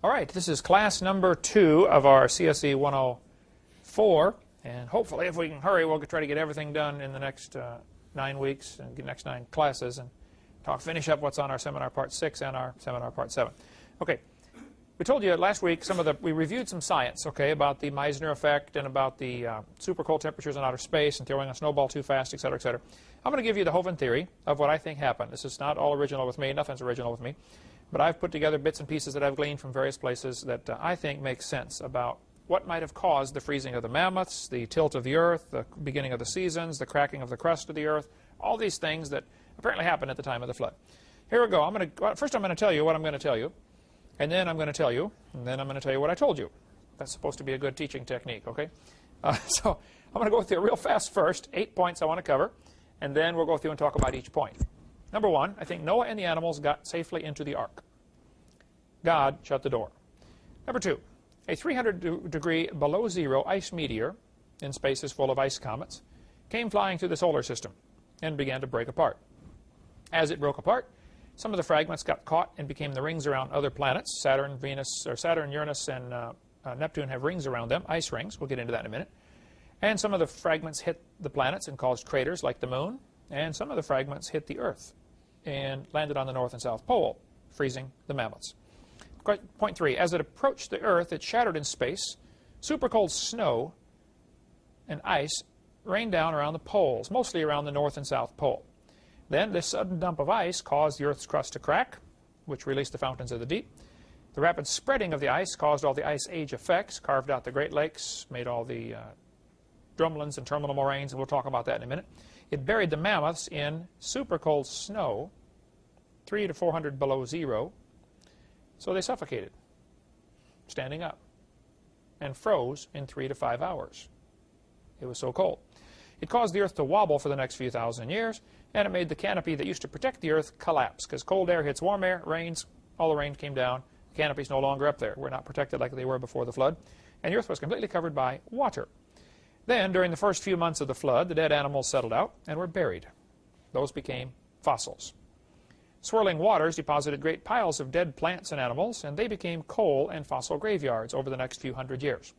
All right, this is class number 2 of our CSE 104, and hopefully if we can hurry, we'll try to get everything done in the next 9 weeks and the next 9 classes and finish up what's on our seminar part 6 and our seminar part 7. Okay, we told you last week we reviewed some science, okay, about the Meissner effect and about the super cold temperatures in outer space and throwing a snowball too fast, etc., etc. I'm going to give you the Hovind theory of what I think happened. This is not all original with me. Nothing's original with me. But I've put together bits and pieces that I've gleaned from various places that I think make sense about what might have caused the freezing of the mammoths, the tilt of the earth, the beginning of the seasons, the cracking of the crust of the earth, all these things that apparently happened at the time of the flood. Here we go. First I'm going to tell you what I'm going to tell you, and then I'm going to tell you, and then I'm going to tell you what I told you. That's supposed to be a good teaching technique, okay? So I'm going to go through real fast first, 8 points I want to cover, and then we'll go through and talk about each point. Number 1, I think Noah and the animals got safely into the ark. God shut the door. Number 2, a 300-degree below zero ice meteor, in space is full of ice comets, came flying through the solar system and began to break apart. As it broke apart, some of the fragments got caught and became the rings around other planets. Saturn, Uranus, and Neptune have rings around them, ice rings. We'll get into that in a minute. And some of the fragments hit the planets and caused craters like the moon, and some of the fragments hit the Earth and landed on the North and South Pole, freezing the mammoths. Point 3, as it approached the Earth, it shattered in space. Super cold snow and ice rained down around the poles, mostly around the North and South Pole. Then this sudden dump of ice caused the Earth's crust to crack, which released the fountains of the deep. The rapid spreading of the ice caused all the Ice Age effects, carved out the Great Lakes, made all the drumlins and terminal moraines, and we'll talk about that in a minute. It buried the mammoths in super cold snow, 300 to 400 below zero, so they suffocated, standing up, and froze in 3 to 5 hours. It was so cold. It caused the Earth to wobble for the next few thousand years, and it made the canopy that used to protect the Earth collapse, because cold air hits warm air, rains, all the rain came down, the canopy's no longer up there. We're not protected like they were before the flood, and the Earth was completely covered by water. Then, during the first few months of the flood, the dead animals settled out and were buried. Those became fossils. Swirling waters deposited great piles of dead plants and animals, and they became coal and fossil graveyards over the next few hundred years.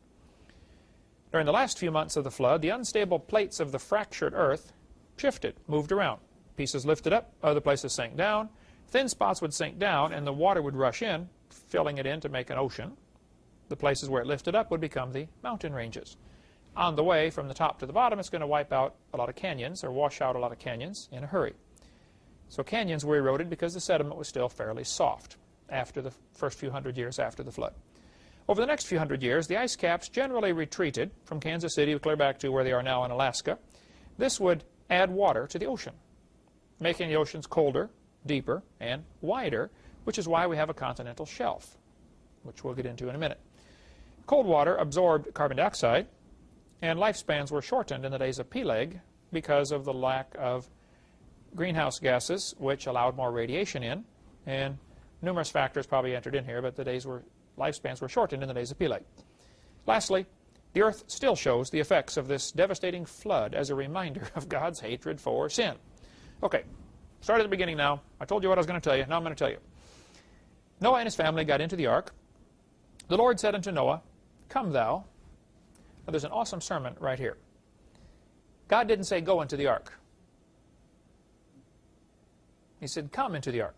During the last few months of the flood, the unstable plates of the fractured Earth shifted, moved around. Pieces lifted up, other places sank down. Thin spots would sink down, and the water would rush in, filling it in to make an ocean. The places where it lifted up would become the mountain ranges. On the way from the top to the bottom, it's going to wipe out a lot of canyons, or wash out a lot of canyons in a hurry. So canyons were eroded because the sediment was still fairly soft after the first few hundred years after the flood. Over the next few hundred years, the ice caps generally retreated from Kansas City clear back to where they are now in Alaska. This would add water to the ocean, making the oceans colder, deeper, and wider, which is why we have a continental shelf, which we'll get into in a minute. Cold water absorbed carbon dioxide, and lifespans were shortened in the days of Peleg because of the lack of greenhouse gases, which allowed more radiation in, and numerous factors probably entered in here, but lifespans were shortened in the days of Peleg. Lastly, the Earth still shows the effects of this devastating flood as a reminder of God's hatred for sin. Okay, start at the beginning now. I told you what I was going to tell you. Now I'm going to tell you. Noah and his family got into the ark. The Lord said unto Noah, Come thou. Now, there's an awesome sermon right here. God didn't say, Go into the ark. He said, Come into the ark.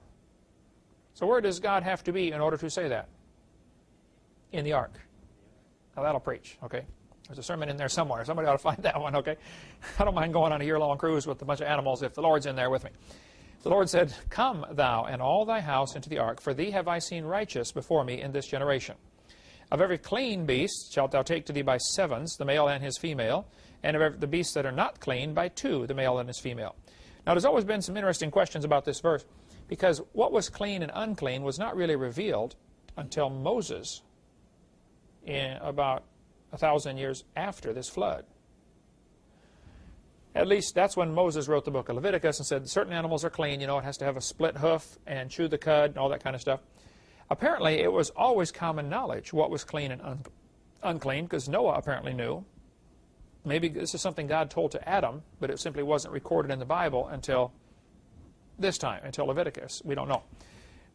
So where does God have to be in order to say that? In the ark. Now that'll preach, okay? There's a sermon in there somewhere. Somebody ought to find that one, okay? I don't mind going on a year-long cruise with a bunch of animals if the Lord's in there with me. The Lord said, Come thou and all thy house into the ark, for thee have I seen righteous before me in this generation. Of every clean beast shalt thou take to thee by sevens, the male and his female, and of the beasts that are not clean by two, the male and his female. Now there's always been some interesting questions about this verse, because what was clean and unclean was not really revealed until Moses, in about 1,000 years after this flood. At least that's when Moses wrote the book of Leviticus and said certain animals are clean, it has to have a split hoof and chew the cud and all that kind of stuff. Apparently, it was always common knowledge what was clean and unclean, because Noah apparently knew. Maybe this is something God told to Adam, but it simply wasn't recorded in the Bible until this time, until Leviticus. We don't know.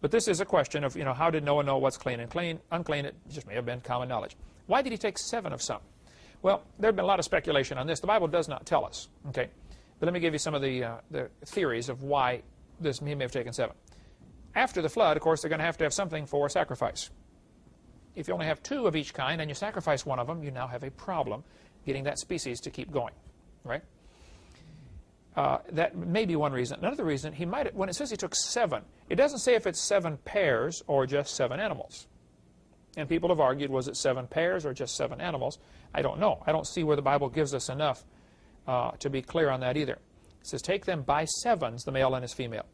But this is a question of, how did Noah know what's clean and unclean? It just may have been common knowledge. Why did he take 7 of some? Well, there have been a lot of speculation on this. The Bible does not tell us. Okay, but let me give you some of the theories of why he may have taken 7. After the flood, of course, they're going to have something for sacrifice. If you only have 2 of each kind and you sacrifice one of them, you now have a problem getting that species to keep going, right? That may be one reason. Another reason, when it says he took 7, it doesn't say if it's 7 pairs or just 7 animals. And people have argued, was it 7 pairs or just 7 animals? I don't know. I don't see where the Bible gives us enough to be clear on that either. It says, take them by 7s, the male and his female.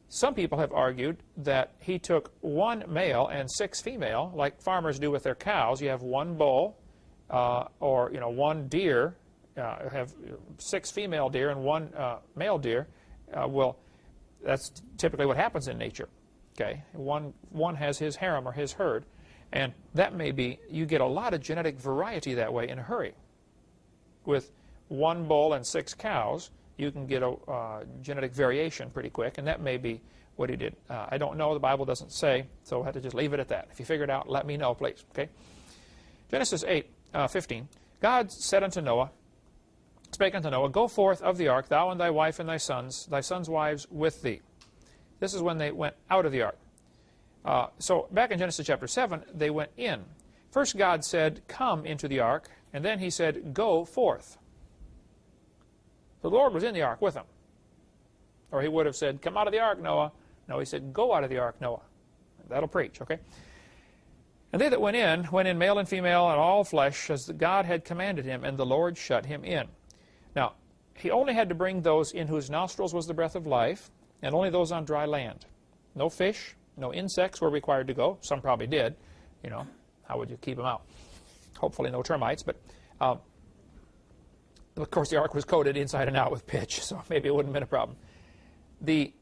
Some people have argued that he took 1 male and 6 female, like farmers do with their cows. You have 1 bull or 1 deer, have 6 female deer and 1 male deer. That's typically what happens in nature. Okay, one has his harem or his herd, and that may be, you get a lot of genetic variety that way in a hurry. With 1 bull and 6 cows, you can get a genetic variation pretty quick, and that may be what he did. I don't know. The Bible doesn't say, so we'll have to just leave it at that. If you figure it out, let me know, please. Okay. Genesis 8:15. God said unto Noah, spake unto Noah, go forth of the ark, thou and thy wife and thy sons' wives with thee. This is when they went out of the ark. So back in Genesis chapter 7, they went in. First God said, come into the ark, and then he said, go forth. The Lord was in the ark with them. Or he would have said, come out of the ark, Noah. No, he said, go out of the ark, Noah. That'll preach, okay? And they that went in male and female and all flesh, as God had commanded him, and the Lord shut him in. Now, he only had to bring those in whose nostrils was the breath of life, and only those on dry land. No fish, no insects were required to go. Some probably did. How would you keep them out? Hopefully no termites, but of course the ark was coated inside and out with pitch, so maybe it wouldn't have been a problem. The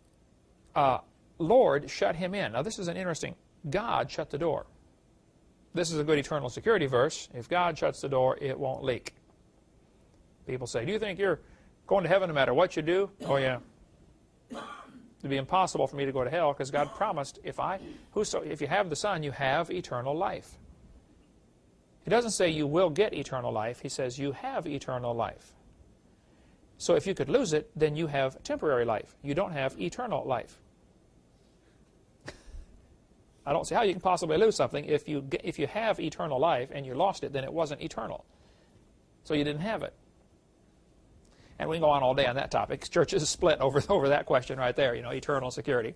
Lord shut him in. Now this is an interesting, God shut the door. This is a good eternal security verse. If God shuts the door, it won't leak. People say, do you think you're going to heaven no matter what you do? Oh yeah. It'd be impossible for me to go to hell because God promised, if you have the Son, you have eternal life. He doesn't say you will get eternal life. He says you have eternal life. So if you could lose it, then you have temporary life. You don't have eternal life. I don't see how you can possibly lose something. If you have eternal life and you lost it, then it wasn't eternal. So you didn't have it. And we can go on all day on that topic. Churches split over that question right there, eternal security.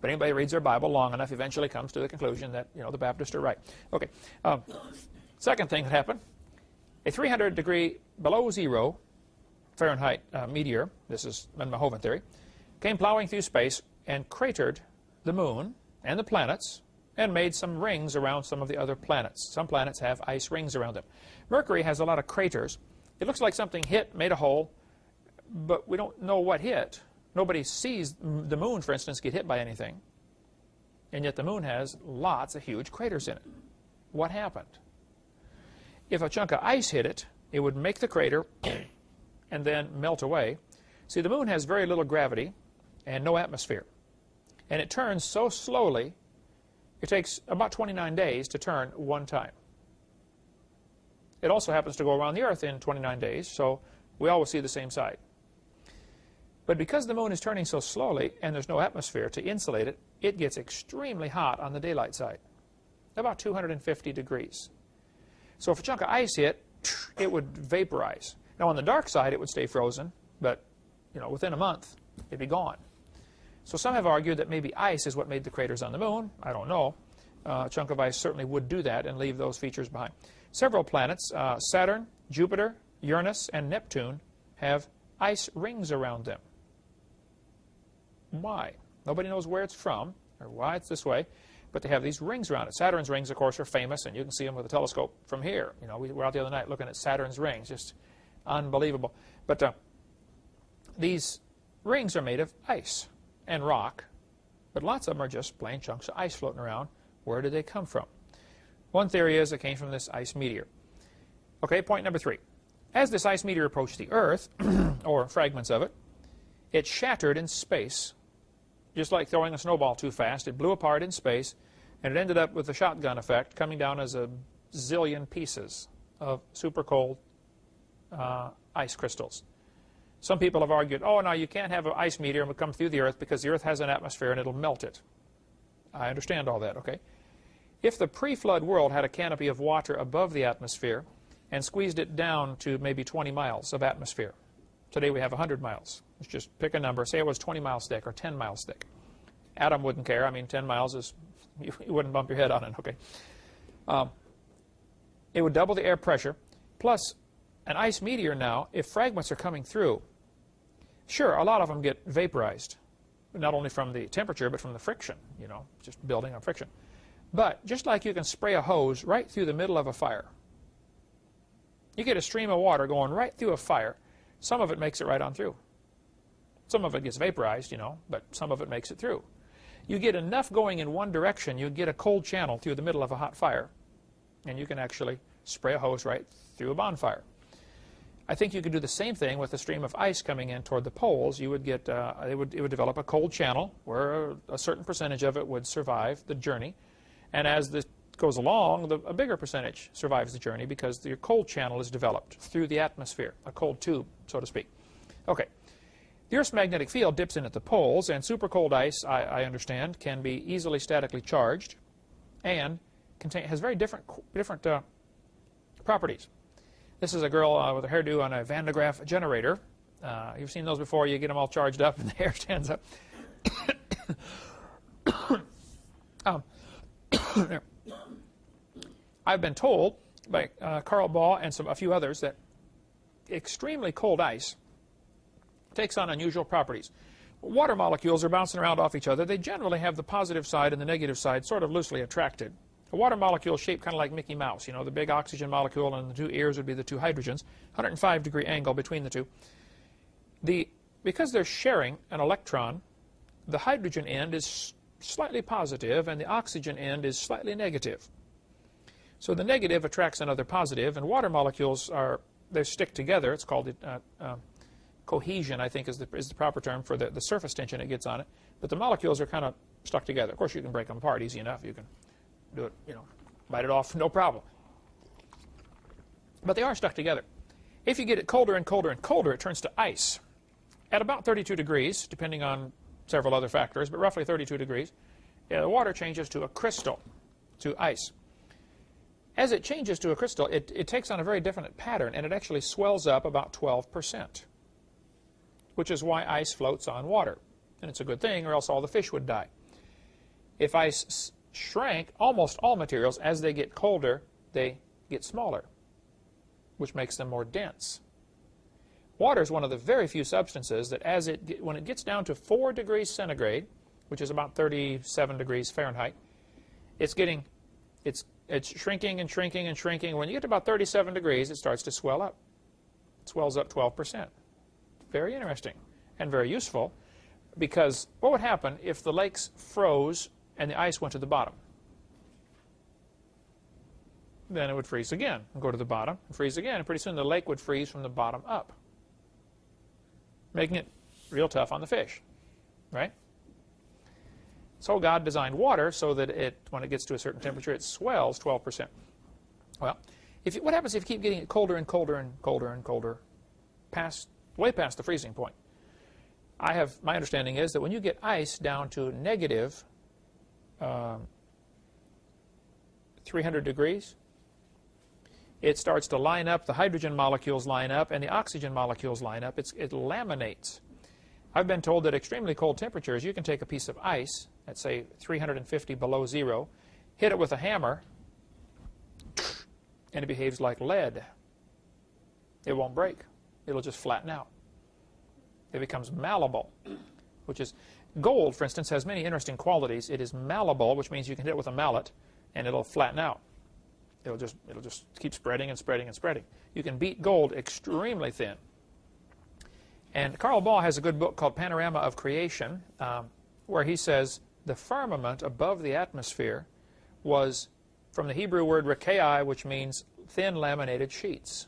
But anybody reads their Bible long enough eventually comes to the conclusion that, the Baptists are right. Okay. Second thing that happened, a 300-degree below zero Fahrenheit meteor, this is in my hovind theory, came plowing through space and cratered the moon and the planets and made some rings around some of the other planets. Some planets have ice rings around them. Mercury has a lot of craters. It looks like something hit, made a hole, but we don't know what hit. Nobody sees the moon, for instance, get hit by anything. And yet the moon has lots of huge craters in it. What happened? If a chunk of ice hit it, it would make the crater and then melt away. See, the moon has very little gravity and no atmosphere. And it turns so slowly, it takes about 29 days to turn one time. It also happens to go around the Earth in 29 days, so we always see the same side. But because the moon is turning so slowly and there's no atmosphere to insulate it, it gets extremely hot on the daylight side, about 250 degrees. So if a chunk of ice hit, it would vaporize. Now on the dark side, it would stay frozen, but within a month, it'd be gone. So some have argued that maybe ice is what made the craters on the moon. I don't know. A chunk of ice certainly would do that and leave those features behind. Several planets, Saturn, Jupiter, Uranus, and Neptune, have ice rings around them. Why? Nobody knows where it's from or why it's this way, but they have these rings around it. Saturn's rings, of course, are famous, and you can see them with a telescope from here. We were out the other night looking at Saturn's rings, just unbelievable. But these rings are made of ice and rock, but lots of them are just plain chunks of ice floating around. Where did they come from? One theory is it came from this ice meteor. Okay, point number 3. As this ice meteor approached the Earth, or fragments of it, it shattered in space just like throwing a snowball too fast. It blew apart in space, and it ended up with the shotgun effect, coming down as a zillion pieces of super cold ice crystals. Some people have argued, oh, no, you can't have an ice meteor come through the Earth because the Earth has an atmosphere and it'll melt it. I understand all that, okay? If the pre-flood world had a canopy of water above the atmosphere and squeezed it down to maybe 20 miles of atmosphere, today we have 100 miles. Let's just pick a number. Say it was 20 miles thick or 10 miles thick. Adam wouldn't care. I mean, 10 miles is, you wouldn't bump your head on it, okay? It would double the air pressure. Plus, an ice meteor now, if fragments are coming through, sure, a lot of them get vaporized, not only from the temperature, but from the friction, you know, just building on friction. But just like you can spray a hose right through the middle of a fire, you get a stream of water going right through a fire. Some of it makes it right on through. Some of it gets vaporized, you know, but some of it makes it through. You get enough going in one direction, you get a cold channel through the middle of a hot fire, and you can actually spray a hose right through a bonfire. I think you could do the same thing with a stream of ice coming in toward the poles. You would get, it would develop a cold channel where a certain percentage of it would survive the journey. And as this goes along, a bigger percentage survives the journey because your cold channel is developed through the atmosphere, a cold tube, so to speak. Okay. The Earth's magnetic field dips in at the poles, and super cold ice, I understand, can be easily statically charged and has very different properties. This is a girl with a hairdo on a Van de Graaff generator. You've seen those before. You get them all charged up and the hair stands up. I've been told by Carl Baugh and a few others that extremely cold ice takes on unusual properties. Water molecules are bouncing around off each other. They generally have the positive side and the negative side sort of loosely attracted. A water molecule is shaped kind of like Mickey Mouse. You know, the big oxygen molecule and the two ears would be the two hydrogens, 105-degree angle between the two. Because they're sharing an electron, the hydrogen end is slightly positive and the oxygen end is slightly negative. So the negative attracts another positive, and water molecules they stick together. It's called cohesion, I think is the proper term for the surface tension it gets on it. But the molecules are kind of stuck together. Of course, you can break them apart easy enough. You can do it, you know, bite it off, no problem. But they are stuck together. If you get it colder and colder and colder, it turns to ice. At about 32 degrees, depending on several other factors, but roughly 32 degrees, the water changes to a crystal, to ice. As it changes to a crystal, it takes on a very definite pattern, and it actually swells up about 12%, which is why ice floats on water. And it's a good thing, or else all the fish would die. If ice shrank, almost all materials, as they get colder, they get smaller, which makes them more dense. Water is one of the very few substances that when it gets down to 4 degrees centigrade, which is about 37 degrees Fahrenheit, it's shrinking and shrinking and shrinking. When you get to about 37 degrees, it starts to swell up. It swells up 12%. Very interesting and very useful, because what would happen if the lakes froze and the ice went to the bottom? Then it would freeze again and go to the bottom and freeze again, and pretty soon the lake would freeze from the bottom up, making it real tough on the fish, right? So God designed water so that when it gets to a certain temperature, it swells 12%. Well, what happens if you keep getting it colder and colder and colder and colder, way past the freezing point? My understanding is that when you get ice down to negative 300 degrees, it starts to line up, the hydrogen molecules line up, and the oxygen molecules line up. It laminates. I've been told that at extremely cold temperatures, you can take a piece of ice, let's say 350 below zero, hit it with a hammer, and it behaves like lead. It won't break. It'll just flatten out. It becomes malleable, which is, gold, for instance, has many interesting qualities. It is malleable, which means you can hit it with a mallet, and it'll flatten out. It'll just keep spreading and spreading and spreading. You can beat gold extremely thin. And Carl Baugh has a good book called Panorama of Creation, where he says the firmament above the atmosphere was from the Hebrew word rekai, which means thin laminated sheets.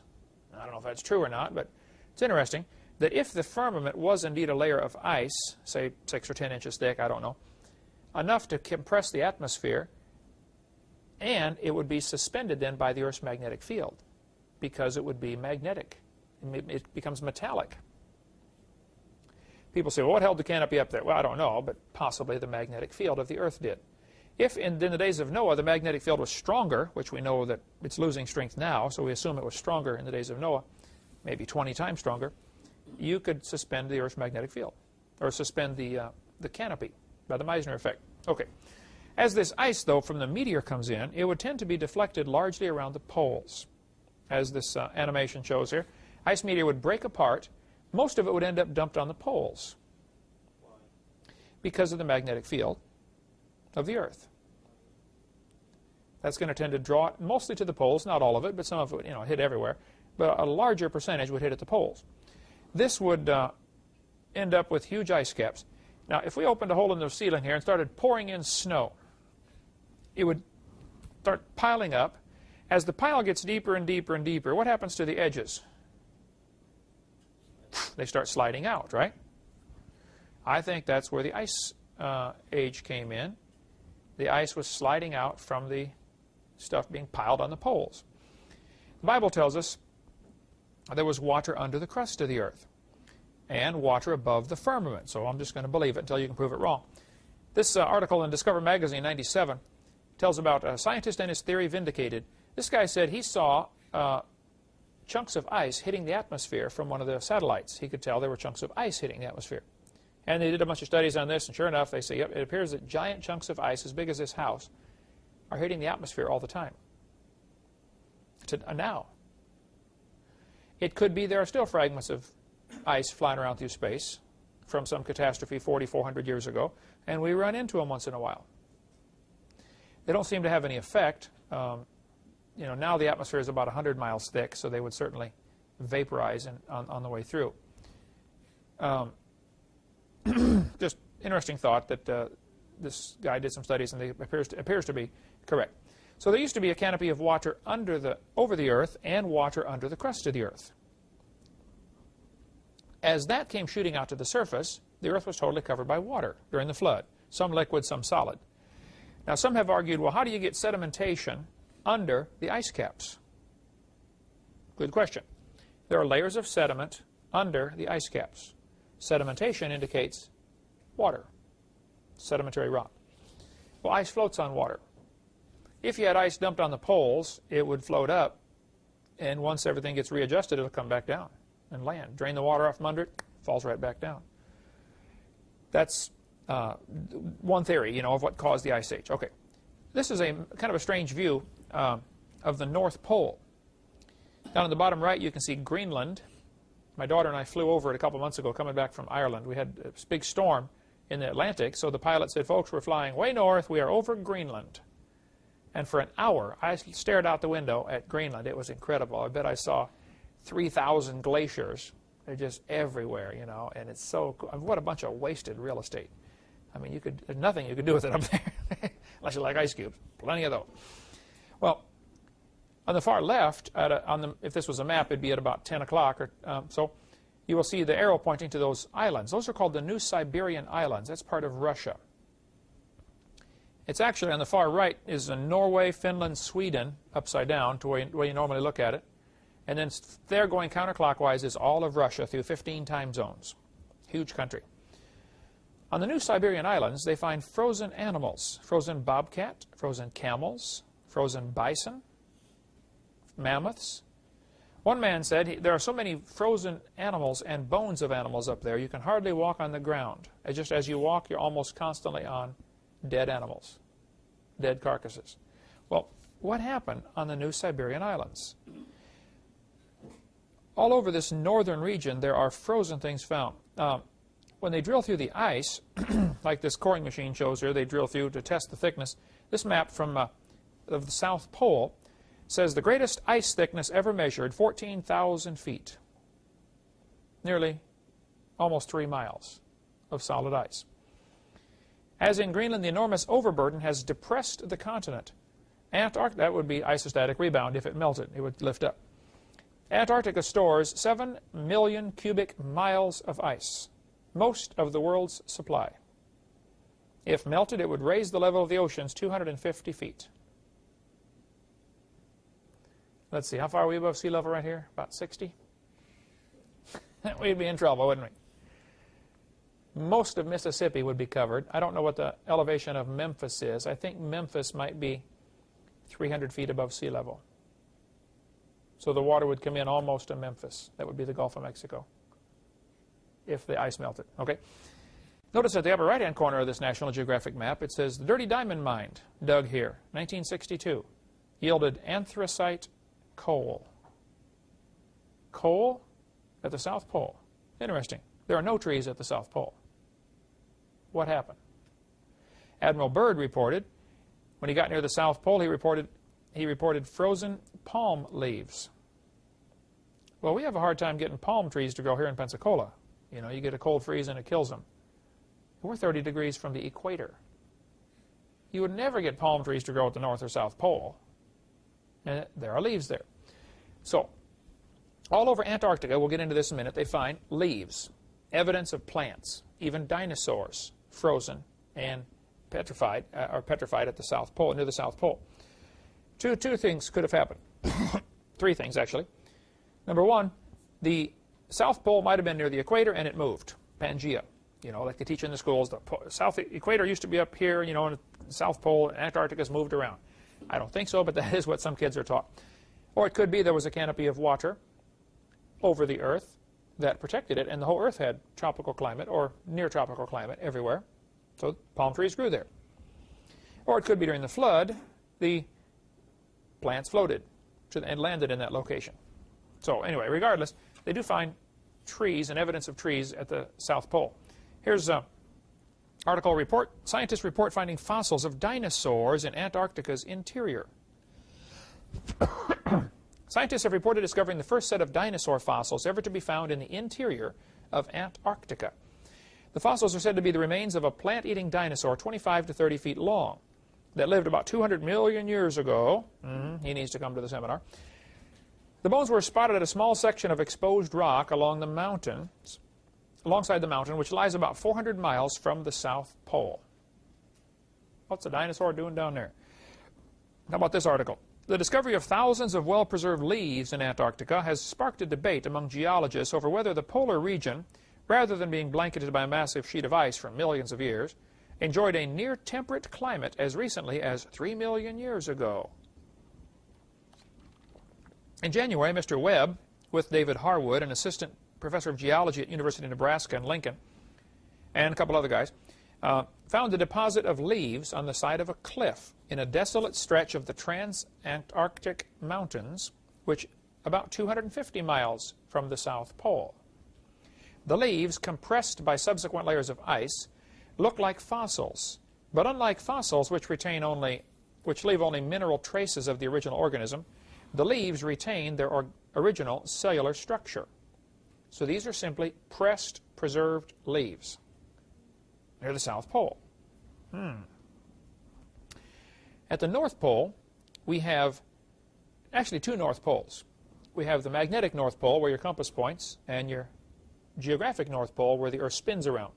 I don't know if that's true or not, but it's interesting. that if the firmament was indeed a layer of ice, say 6 or 10 inches thick, I don't know, enough to compress the atmosphere, and it would be suspended then by the Earth's magnetic field, because it would be magnetic. It becomes metallic. People say, well, what held the canopy up there? Well, I don't know, but possibly the magnetic field of the Earth did. If in the days of Noah the magnetic field was stronger, which we know that it's losing strength now, so we assume it was stronger in the days of Noah, maybe 20 times stronger, you could suspend the Earth's magnetic field, or suspend the canopy by the Meissner effect. Okay. As this ice, though, from the meteor comes in, it would tend to be deflected largely around the poles, as this animation shows here. Ice meteor would break apart. Most of it would end up dumped on the poles. Why? Because of the magnetic field of the Earth. That's going to tend to draw it mostly to the poles, not all of it, but some of it, hit everywhere. But a larger percentage would hit at the poles. This would end up with huge ice caps. Now, if we opened a hole in the ceiling here and started pouring in snow, it would start piling up. As the pile gets deeper and deeper and deeper, what happens to the edges? They start sliding out, right? I think that's where the ice age came in. The ice was sliding out from the stuff being piled on the poles. The Bible tells us there was water under the crust of the earth and water above the firmament. So I'm just going to believe it until you can prove it wrong. This article in Discover Magazine, 97, tells about a scientist and his theory vindicated. This guy said he saw chunks of ice hitting the atmosphere from one of the satellites. He could tell there were chunks of ice hitting the atmosphere. And they did a bunch of studies on this, and sure enough, they say, yep, it appears that giant chunks of ice as big as this house are hitting the atmosphere all the time. Now. It could be there are still fragments of ice flying around through space from some catastrophe 400 years ago, and we run into them once in a while. They don't seem to have any effect. Now the atmosphere is about 100 miles thick, so they would certainly vaporize on the way through. Just interesting thought that this guy did some studies, and it appears to be correct. So there used to be a canopy of water over the earth and water under the crust of the earth. As that came shooting out to the surface, the earth was totally covered by water during the flood, some liquid, some solid. Now some have argued, well, how do you get sedimentation under the ice caps? Good question. There are layers of sediment under the ice caps. Sedimentation indicates water, sedimentary rock. Well, ice floats on water. If you had ice dumped on the poles, it would float up, and once everything gets readjusted, it'll come back down and land. Drain the water off from under it, falls right back down. That's one theory, of what caused the ice age. Okay, this is a kind of a strange view of the North Pole. Down on the bottom right, you can see Greenland. My daughter and I flew over it a couple months ago, coming back from Ireland. We had a big storm in the Atlantic, so the pilot said, folks, we're flying way north. We are over Greenland. And for an hour, I stared out the window at Greenland. It was incredible. I bet I saw 3,000 glaciers. They're just everywhere, and it's so cool. What a bunch of wasted real estate. I mean, there's nothing you could do with it up there, unless you like ice cubes. Plenty of those. Well, on the far left, if this was a map, it'd be at about 10 o'clock. So you will see the arrow pointing to those islands. Those are called the New Siberian Islands. That's part of Russia. It's actually on the far right is Norway, Finland, Sweden, upside down to where you normally look at it. And then there going counterclockwise is all of Russia through 15 time zones. Huge country. On the New Siberian Islands, they find frozen animals. Frozen bobcat, frozen camels, frozen bison, mammoths. One man said there are so many frozen animals and bones of animals up there, you can hardly walk on the ground. Just as you walk, you're almost constantly on dead animals, dead carcasses. Well, what happened on the New Siberian Islands? All over this northern region, there are frozen things found. When they drill through the ice, like this coring machine shows here, they drill through to test the thickness. This map from of the South Pole says the greatest ice thickness ever measured, 14,000 feet. Nearly almost 3 miles of solid ice. As in Greenland, the enormous overburden has depressed the continent. Antarctica, that would be isostatic rebound if it melted. It would lift up. Antarctica stores 7 million cubic miles of ice, most of the world's supply. If melted, it would raise the level of the oceans 250 feet. Let's see, how far are we above sea level right here? About 60? We'd be in trouble, wouldn't we? Most of Mississippi would be covered. I don't know what the elevation of Memphis is. I think Memphis might be 300 feet above sea level. So the water would come in almost to Memphis. That would be the Gulf of Mexico if the ice melted. Okay. Notice at the upper right-hand corner of this National Geographic map, it says the Dirty Diamond Mine, dug here, 1962, yielded anthracite coal. Coal at the South Pole. Interesting. There are no trees at the South Pole. What happened? Admiral Byrd reported, when he got near the South Pole, he reported frozen palm leaves. Well, we have a hard time getting palm trees to grow here in Pensacola. You know, you get a cold freeze and it kills them. We're 30 degrees from the equator. You would never get palm trees to grow at the North or South Pole. And there are leaves there. So, all over Antarctica, we'll get into this in a minute, they find leaves, evidence of plants, even dinosaurs, frozen and petrified at the South Pole, near the South Pole. Two things could have happened. Three things, actually. Number one, the South Pole might have been near the equator and it moved. Pangea. You know, like they teach in the schools, the South equator used to be up here, you know, and the South Pole, Antarctica's moved around. I don't think so, but that is what some kids are taught. Or it could be there was a canopy of water over the Earth that protected it, and the whole Earth had tropical climate or near tropical climate everywhere. So palm trees grew there. Or it could be during the flood, the plants floated and landed in that location. So anyway, regardless, they do find trees and evidence of trees at the South Pole. Here's an article report. Scientists report finding fossils of dinosaurs in Antarctica's interior. Scientists have reported discovering the first set of dinosaur fossils ever to be found in the interior of Antarctica. The fossils are said to be the remains of a plant-eating dinosaur 25 to 30 feet long that lived about 200 million years ago. He needs to come to the seminar. The bones were spotted at a small section of exposed rock along the mountains, alongside the mountain, which lies about 400 miles from the South Pole. What's a dinosaur doing down there? How about this article? The discovery of thousands of well-preserved leaves in Antarctica has sparked a debate among geologists over whether the polar region, rather than being blanketed by a massive sheet of ice for millions of years, enjoyed a near-temperate climate as recently as 3 million years ago. In January, Mr. Webb, with David Harwood, an assistant professor of geology at University of Nebraska in Lincoln, and a couple other guys, found a deposit of leaves on the side of a cliff in a desolate stretch of the Transantarctic Mountains, which about 250 miles from the South Pole. The leaves, compressed by subsequent layers of ice, look like fossils, but unlike fossils, which leave only mineral traces of the original organism, the leaves retain their original cellular structure. So these are simply pressed, preserved leaves near the South Pole. At the North Pole, we have actually two North Poles. We have the magnetic North Pole, where your compass points, and your geographic North Pole, where the Earth spins around.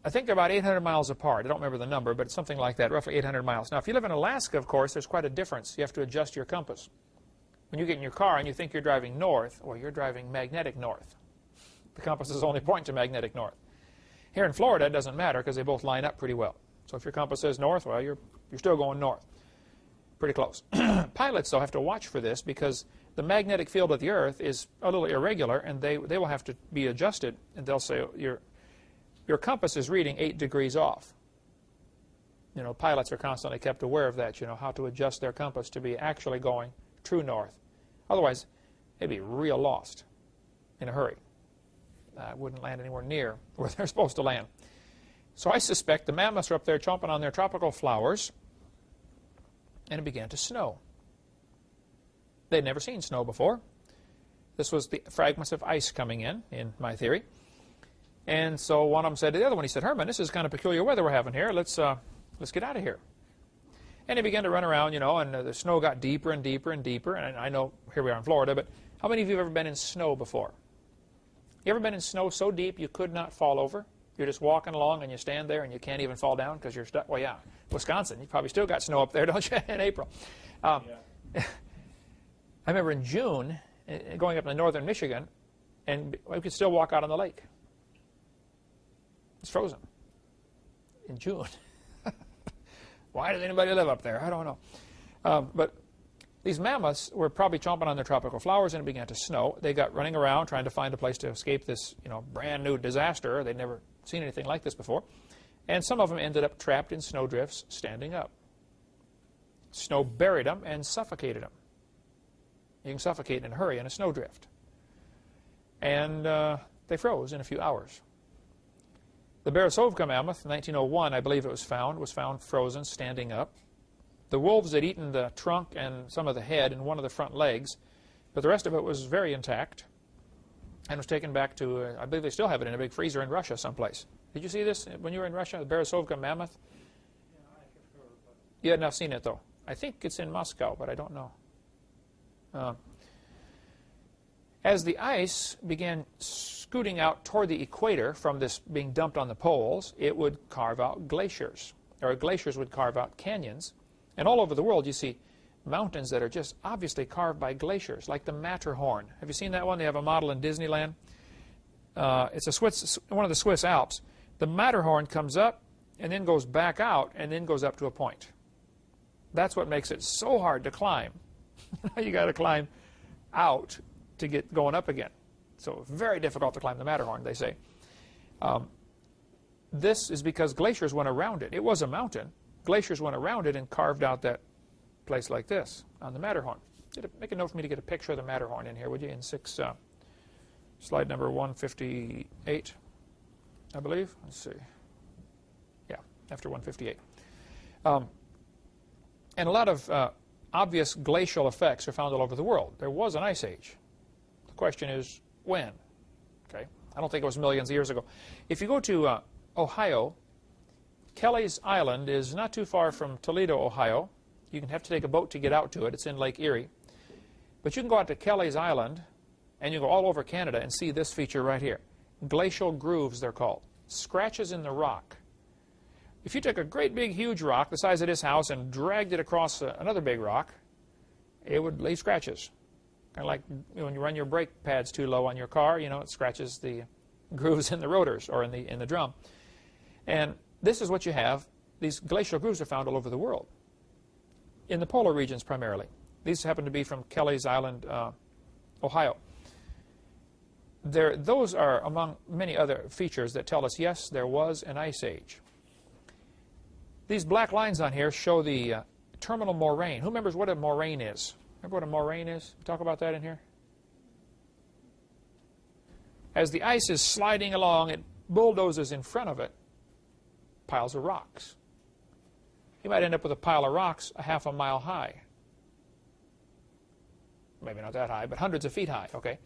I think they're about 800 miles apart. I don't remember the number, but it's something like that, roughly 800 miles. Now, if you live in Alaska, of course, there's quite a difference. You have to adjust your compass. When you get in your car and you think you're driving north, well, you're driving magnetic north. The compasses only point to magnetic north. Here in Florida, it doesn't matter because they both line up pretty well. So if your compass says north, well, you're still going north. Pretty close. Pilots, though, have to watch for this because the magnetic field of the Earth is a little irregular, and they will have to be adjusted, and they'll say, your compass is reading 8 degrees off. You know, pilots are constantly kept aware of that, you know, how to adjust their compass to be actually going true north. Otherwise, they'd be real lost in a hurry. Wouldn't land anywhere near where they're supposed to land. So I suspect the mammoths are up there chomping on their tropical flowers, and it began to snow. They'd never seen snow before. This was the fragments of ice coming in my theory. And so one of them said to the other one, he said, Herman, this is kind of peculiar weather we're having here. Let's get out of here. And they began to run around, and the snow got deeper and deeper and deeper. And I know here we are in Florida, but how many of you have ever been in snow before? You ever been in snow so deep you could not fall over? You're just walking along and you stand there and you can't even fall down because you're stuck. Well, yeah, Wisconsin, you probably still got snow up there, don't you, in April? I remember in June going up to northern Michigan, and we could still walk out on the lake. It's frozen in June. Why does anybody live up there? I don't know. But these mammoths were probably chomping on their tropical flowers, and it began to snow. They got running around trying to find a place to escape this, brand new disaster. They'd never seen anything like this before. And some of them ended up trapped in snowdrifts standing up. Snow buried them and suffocated them. You can suffocate in a hurry in a snowdrift. And they froze in a few hours. The Beresovka mammoth, in 1901, I believe it was found frozen, standing up. The wolves had eaten the trunk and some of the head and one of the front legs, but the rest of it was very intact and was taken back to, I believe they still have it in a big freezer in Russia someplace. Did you see this when you were in Russia, the Beresovka mammoth? Yeah, I have heard, but... You had not seen it, though. I think it's in Moscow, but I don't know. As the ice began scooting out toward the equator from this being dumped on the poles, it would carve out glaciers, or glaciers would carve out canyons. And all over the world you see mountains that are just obviously carved by glaciers, like the Matterhorn. Have you seen that one? They have a model in Disneyland. It's one of the Swiss Alps. The Matterhorn comes up and then goes back out and then goes up to a point. That's what makes it so hard to climb. You got to climb out to get going up again. So very difficult to climb the Matterhorn, they say. This is because glaciers went around it. It was a mountain. Glaciers went around it and carved out that place like this on the Matterhorn. Make a note for me to get a picture of the Matterhorn in here, would you, in slide number 158, I believe. Let's see. Yeah, after 158. And a lot of obvious glacial effects are found all over the world. There was an ice age. The question is, when? Okay, I don't think it was millions of years ago. If you go to Ohio, Kelly's Island is not too far from Toledo, Ohio. You can have to take a boat to get out to it. It's in Lake Erie. But you can go out to Kelly's Island, and you go all over Canada and see this feature right here. Glacial grooves, they're called. Scratches in the rock. If you took a great big huge rock the size of this house and dragged it across another big rock, it would leave scratches. Kind of like when you run your brake pads too low on your car, it scratches the grooves in the rotors or in the drum. And this is what you have. These glacial grooves are found all over the world, in the polar regions primarily. These happen to be from Kelly's Island, Ohio. Those are among many other features that tell us, yes, there was an ice age. These black lines on here show the terminal moraine. Who remembers what a moraine is? Remember what a moraine is? We talk about that in here? As the ice is sliding along, it bulldozes in front of it piles of rocks. You might end up with a pile of rocks a half a mile high. Maybe not that high, but hundreds of feet high, okay?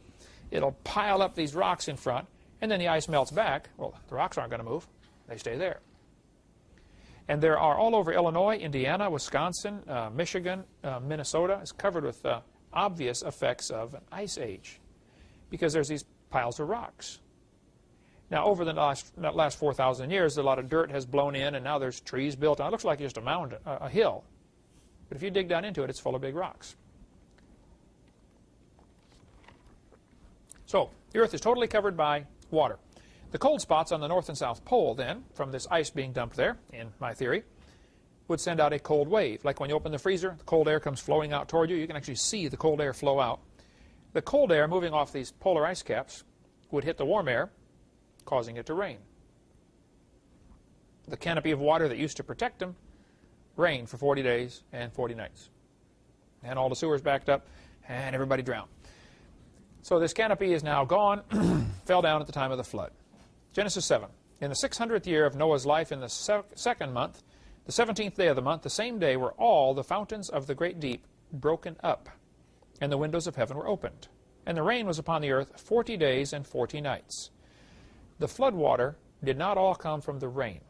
It'll pile up these rocks in front, and then the ice melts back. Well, the rocks aren't going to move. They stay there. And there are all over Illinois, Indiana, Wisconsin, Michigan, Minnesota is covered with obvious effects of an ice age because there's these piles of rocks. Now, over the last 4,000 years, a lot of dirt has blown in, and now there's trees built on. It looks like just a mountain, a hill. But if you dig down into it, it's full of big rocks. So, the Earth is totally covered by water. The cold spots on the North and South Pole, then, from this ice being dumped there, in my theory, would send out a cold wave. Like when you open the freezer, the cold air comes flowing out toward you. You can actually see the cold air flow out. The cold air moving off these polar ice caps would hit the warm air, causing it to rain. The canopy of water that used to protect them rained for 40 days and 40 nights. And all the sewers backed up, and everybody drowned. So this canopy is now gone, fell down at the time of the flood. Genesis 7. In the 600th year of Noah's life, in the second month, the 17th day of the month, the same day were all the fountains of the great deep broken up, and the windows of heaven were opened. And the rain was upon the earth 40 days and 40 nights. The flood water did not all come from the rain.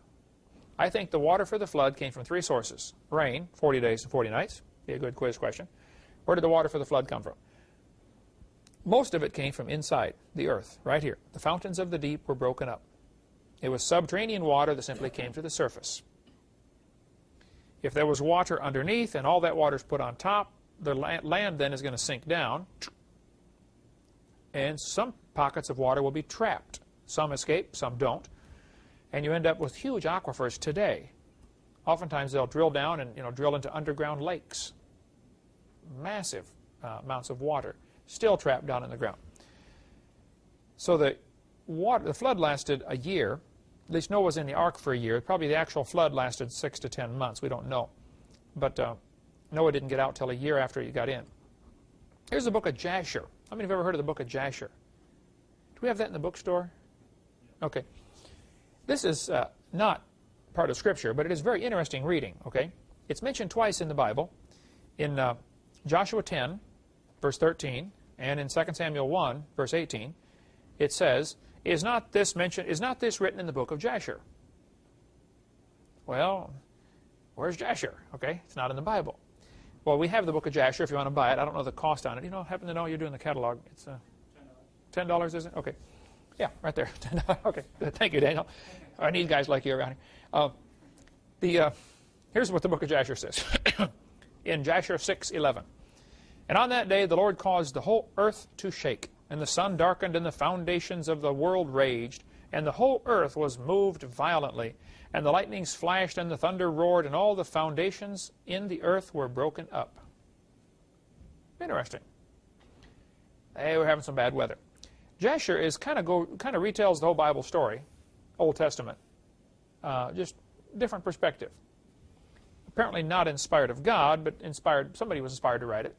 I think the water for the flood came from 3 sources. Rain, 40 days and 40 nights. Be a good quiz question. Where did the water for the flood come from? Most of it came from inside the earth, right here. The fountains of the deep were broken up. It was subterranean water that simply came to the surface. If there was water underneath and all that water is put on top, the land then is going to sink down, and some pockets of water will be trapped. Some escape, some don't, and you end up with huge aquifers today. Oftentimes they'll drill down and drill into underground lakes. Massive amounts of water still trapped down in the ground. So the flood lasted a year. At least Noah was in the ark for a year. Probably the actual flood lasted 6 to 10 months. We don't know. But Noah didn't get out till a year after he got in. Here's the book of Jasher. How many have ever heard of the book of Jasher? Do we have that in the bookstore? Okay. This is not part of Scripture, but it is very interesting reading. Okay, it's mentioned twice in the Bible, in Joshua 10, verse 13, and in 2 Samuel 1, verse 18. It says, "Is not this written in the book of Jasher?" Well, where's Jasher? Okay, it's not in the Bible. Well, we have the book of Jasher if you want to buy it. I don't know the cost on it. Happen to know you're doing the catalog. It's $10, is it? Okay. Yeah, right there. Okay, thank you, Daniel. I need guys like you around here. Here's what the book of Jasher says. In Jasher 6:11. "And on that day the Lord caused the whole earth to shake, and the sun darkened, and the foundations of the world raged, and the whole earth was moved violently, and the lightnings flashed, and the thunder roared, and all the foundations in the earth were broken up." Interesting. They were having some bad weather. Jasher is kind of retells the whole Bible story, Old Testament, just different perspective. Apparently not inspired of God, but inspired. Somebody was inspired to write it.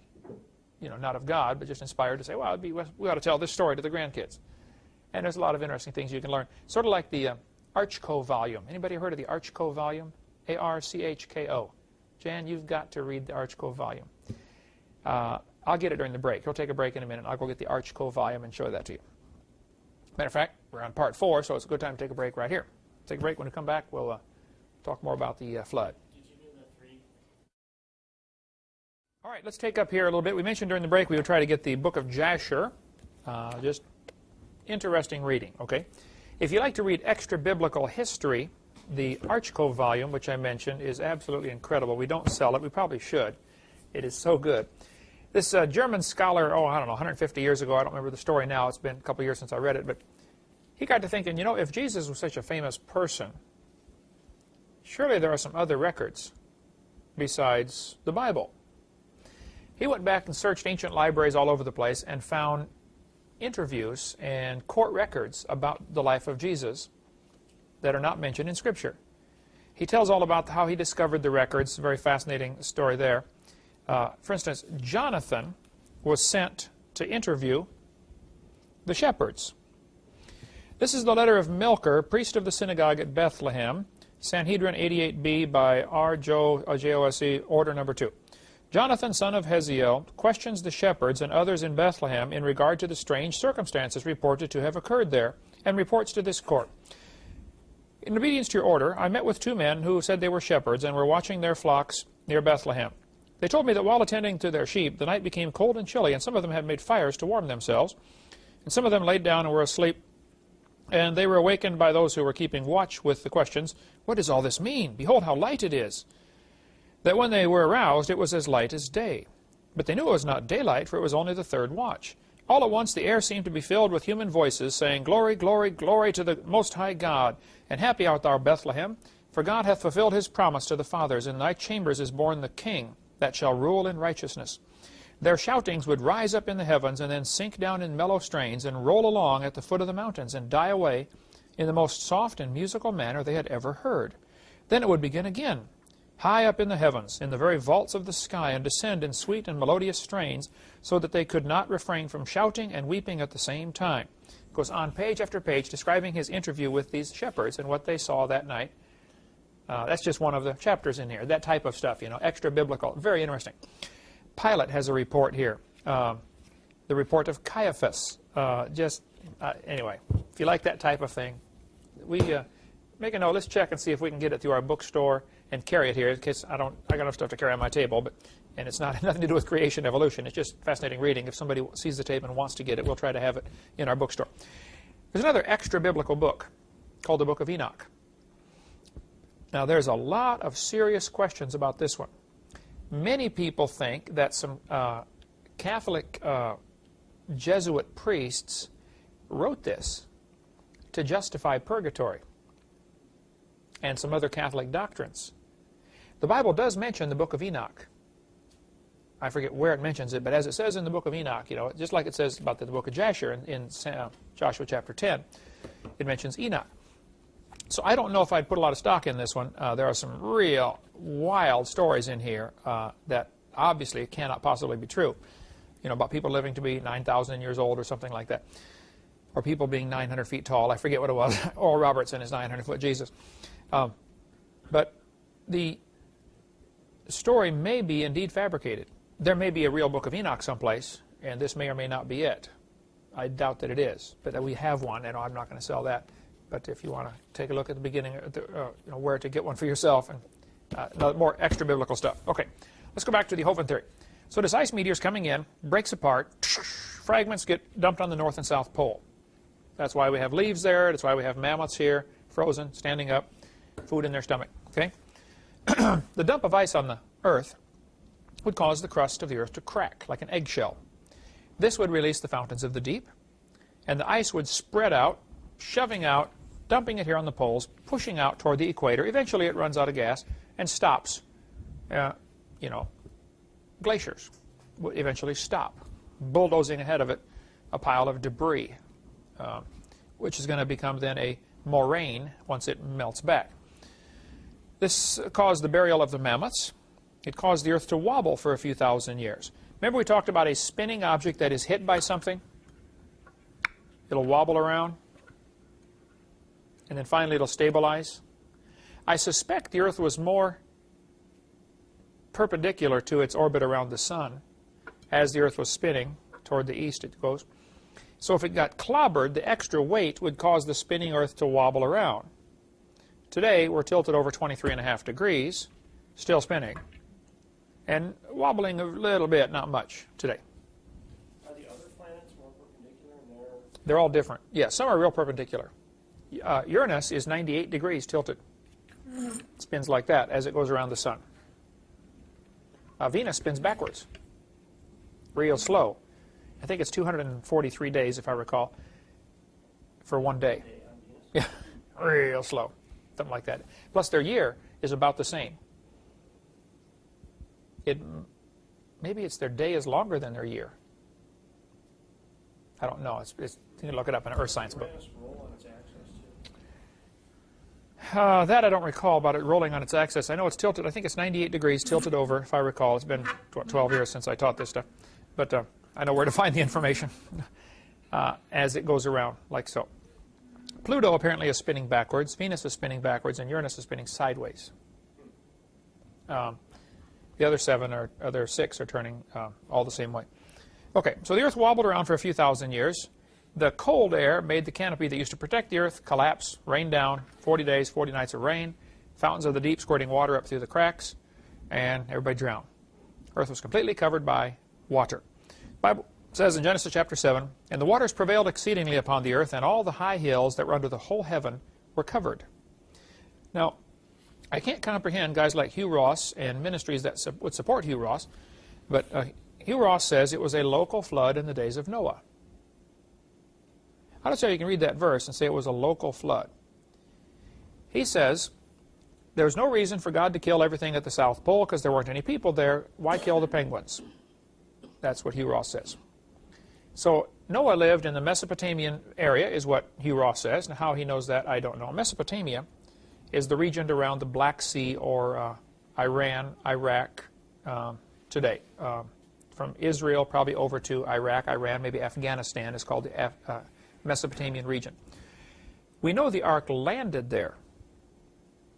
Not of God, but just inspired to say, well, we ought to tell this story to the grandkids. And there's a lot of interesting things you can learn. Sort of like the Archko volume. Anybody heard of the Archko volume? A-R-C-H-K-O. Jan, you've got to read the Archko volume. I'll get it during the break. He'll take a break in a minute. I'll go get the Archko volume and show that to you. Matter of fact, we're on part 4, so it's a good time to take a break right here. Take a break. When we come back, we'll talk more about the flood. Did you do the 3? All right, let's take up here a little bit. We mentioned during the break we would try to get the book of Jasher. Just interesting reading, okay? If you like to read extra biblical history, the Archko volume, which I mentioned, is absolutely incredible. We don't sell it. We probably should. It is so good. This German scholar, I don't know, 150 years ago, I don't remember the story now. It's been a couple years since I read it, but he got to thinking, if Jesus was such a famous person, surely there are some other records besides the Bible. He went back and searched ancient libraries all over the place and found interviews and court records about the life of Jesus that are not mentioned in Scripture. He tells all about how he discovered the records. A very fascinating story there. For instance, Jonathan was sent to interview the shepherds. This is the letter of Melcher, priest of the synagogue at Bethlehem, Sanhedrin 88b by R.J.O.S.E., order number 2. Jonathan, son of Heziel, questions the shepherds and others in Bethlehem in regard to the strange circumstances reported to have occurred there, and reports to this court. In obedience to your order, I met with 2 men who said they were shepherds and were watching their flocks near Bethlehem. They told me that while attending to their sheep, the night became cold and chilly, and some of them had made fires to warm themselves, and some of them laid down and were asleep, and they were awakened by those who were keeping watch with the questions, "What does all this mean? Behold how light it is." That when they were aroused, it was as light as day. But they knew it was not daylight, for it was only the 3rd watch. All at once the air seemed to be filled with human voices, saying, "Glory, glory, glory to the Most High God, and happy art thou, Bethlehem, for God hath fulfilled his promise to the fathers, in thy chambers is born the King, that shall rule in righteousness." Their shoutings would rise up in the heavens and then sink down in mellow strains and roll along at the foot of the mountains and die away in the most soft and musical manner they had ever heard. Then it would begin again, high up in the heavens, in the very vaults of the sky, and descend in sweet and melodious strains, so that they could not refrain from shouting and weeping at the same time. It goes on page after page describing his interview with these shepherds and what they saw that night. That's just one of the chapters in here. That type of stuff, extra biblical. Very interesting. Pilate has a report here. The report of Caiaphas. Anyway, if you like that type of thing, we make a note. Let's check and see if we can get it through our bookstore and carry it here. In case I got enough stuff to carry on my table, and it's not nothing to do with creation evolution. It's just fascinating reading. If somebody sees the tape and wants to get it, we'll try to have it in our bookstore. There's another extra biblical book called the Book of Enoch. Now, there's a lot of serious questions about this one. Many people think that some Catholic Jesuit priests wrote this to justify purgatory and some other Catholic doctrines. The Bible does mention the Book of Enoch. I forget where it mentions it, but as it says in the Book of Enoch, you know, just like it says about the Book of Jasher in Joshua chapter 10, it mentions Enoch. So I don't know if I'd put a lot of stock in this one. There are some real wild stories in here that obviously cannot possibly be true. You know, about people living to be 9,000 years old or something like that. Or people being 900 feet tall. I forget what it was. Oral Roberts and his 900-foot Jesus. But the story may be indeed fabricated. There may be a real Book of Enoch someplace, and this may or may not be it. I doubt that it is, but we have one, and I'm not going to sell that. But if you want to take a look at the beginning, you know, where to get one for yourself, and more extra biblical stuff. Okay, let's go back to the hovind theory. So this ice meteor is coming in, breaks apart, fragments get dumped on the North and South Pole. That's why we have leaves there. That's why we have mammoths here, frozen, standing up, food in their stomach. Okay, the dump of ice on the Earth would cause the crust of the Earth to crack like an eggshell. This would release the fountains of the deep, and the ice would spread out, shoving out, dumping it here on the poles, pushing out toward the equator. Eventually it runs out of gas and stops. You know, glaciers would eventually stop, bulldozing ahead of it a pile of debris, which is going to become then a moraine once it melts back. This caused the burial of the mammoths. It caused the Earth to wobble for a few thousand years. Remember we talked about a spinning object that is hit by something? It'll wobble around, and then finally it'll stabilize. I suspect the Earth was more perpendicular to its orbit around the Sun as the Earth was spinning. Toward the east it goes. So if it got clobbered, the extra weight would cause the spinning Earth to wobble around. Today we're tilted over 23.5 degrees, still spinning, and wobbling a little bit, not much today. Are the other planets more perpendicular in their... They're all different. Yeah, some are real perpendicular. Uranus is 98 degrees tilted. It spins like that as it goes around the Sun. Venus spins backwards, real slow. I think it's 243 days, if I recall, for one day. Yeah, real slow, something like that. Plus their year is about the same. Maybe it's their day is longer than their year. I don't know. You can look it up in an earth science book. That I don't recall about it rolling on its axis. I know it's tilted. I think it's 98 degrees tilted over, if I recall. It's been 12 years since I taught this stuff. But I know where to find the information as it goes around, like so. Pluto apparently is spinning backwards. Venus is spinning backwards, and Uranus is spinning sideways. The other six are turning all the same way. Okay, so the Earth wobbled around for a few thousand years. The cold air made the canopy that used to protect the Earth collapse, rain down, 40 days, 40 nights of rain, fountains of the deep squirting water up through the cracks, and everybody drowned. Earth was completely covered by water. The Bible says in Genesis chapter 7, "And the waters prevailed exceedingly upon the earth, and all the high hills that were under the whole heaven were covered." Now, I can't comprehend guys like Hugh Ross and ministries that would support Hugh Ross, but Hugh Ross says it was a local flood in the days of Noah. How does you can read that verse and say it was a local flood? He says there's no reason for God to kill everything at the South Pole because there weren't any people there. Why kill the penguins? That's what Hugh Ross says. So Noah lived in the Mesopotamian area is what Hugh Ross says. And how he knows that, I don't know. Mesopotamia is the region around the Black Sea or Iran, Iraq today. From Israel probably over to Iraq, Iran, maybe Afghanistan is called the Mesopotamian region. We know the ark landed there.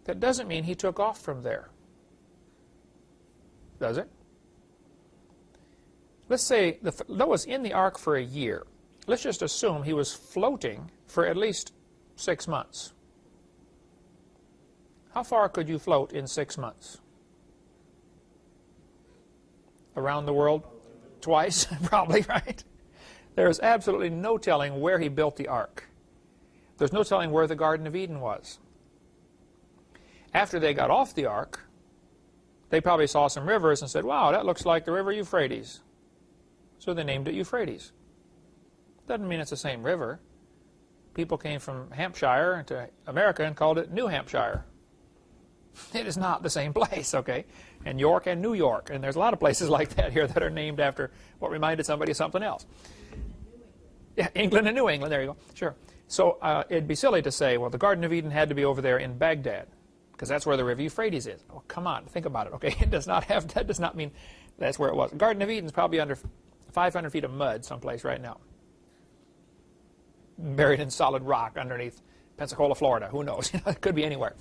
That doesn't mean he took off from there. Does it? Let's say Noah's in the ark for a year. Let's just assume he was floating for at least 6 months. How far could you float in 6 months? Around the world twice, probably, right? There's absolutely no telling where he built the ark. There's no telling where the Garden of Eden was. After they got off the ark, they probably saw some rivers and said, wow, that looks like the river Euphrates. So they named it Euphrates. Doesn't mean it's the same river. People came from Hampshire to America and called it New Hampshire. It is not the same place, okay? And York and New York. And there's a lot of places like that here that are named after what reminded somebody of something else. Yeah, England and New England. There you go. Sure. So it'd be silly to say, well, the Garden of Eden had to be over there in Baghdad, because that's where the river Euphrates is. Oh, come on, think about it, okay? It does not have, that does not mean that's where it was. The Garden of Eden is probably under 500 feet of mud someplace right now, buried in solid rock underneath Pensacola, Florida. Who knows? It could be anywhere.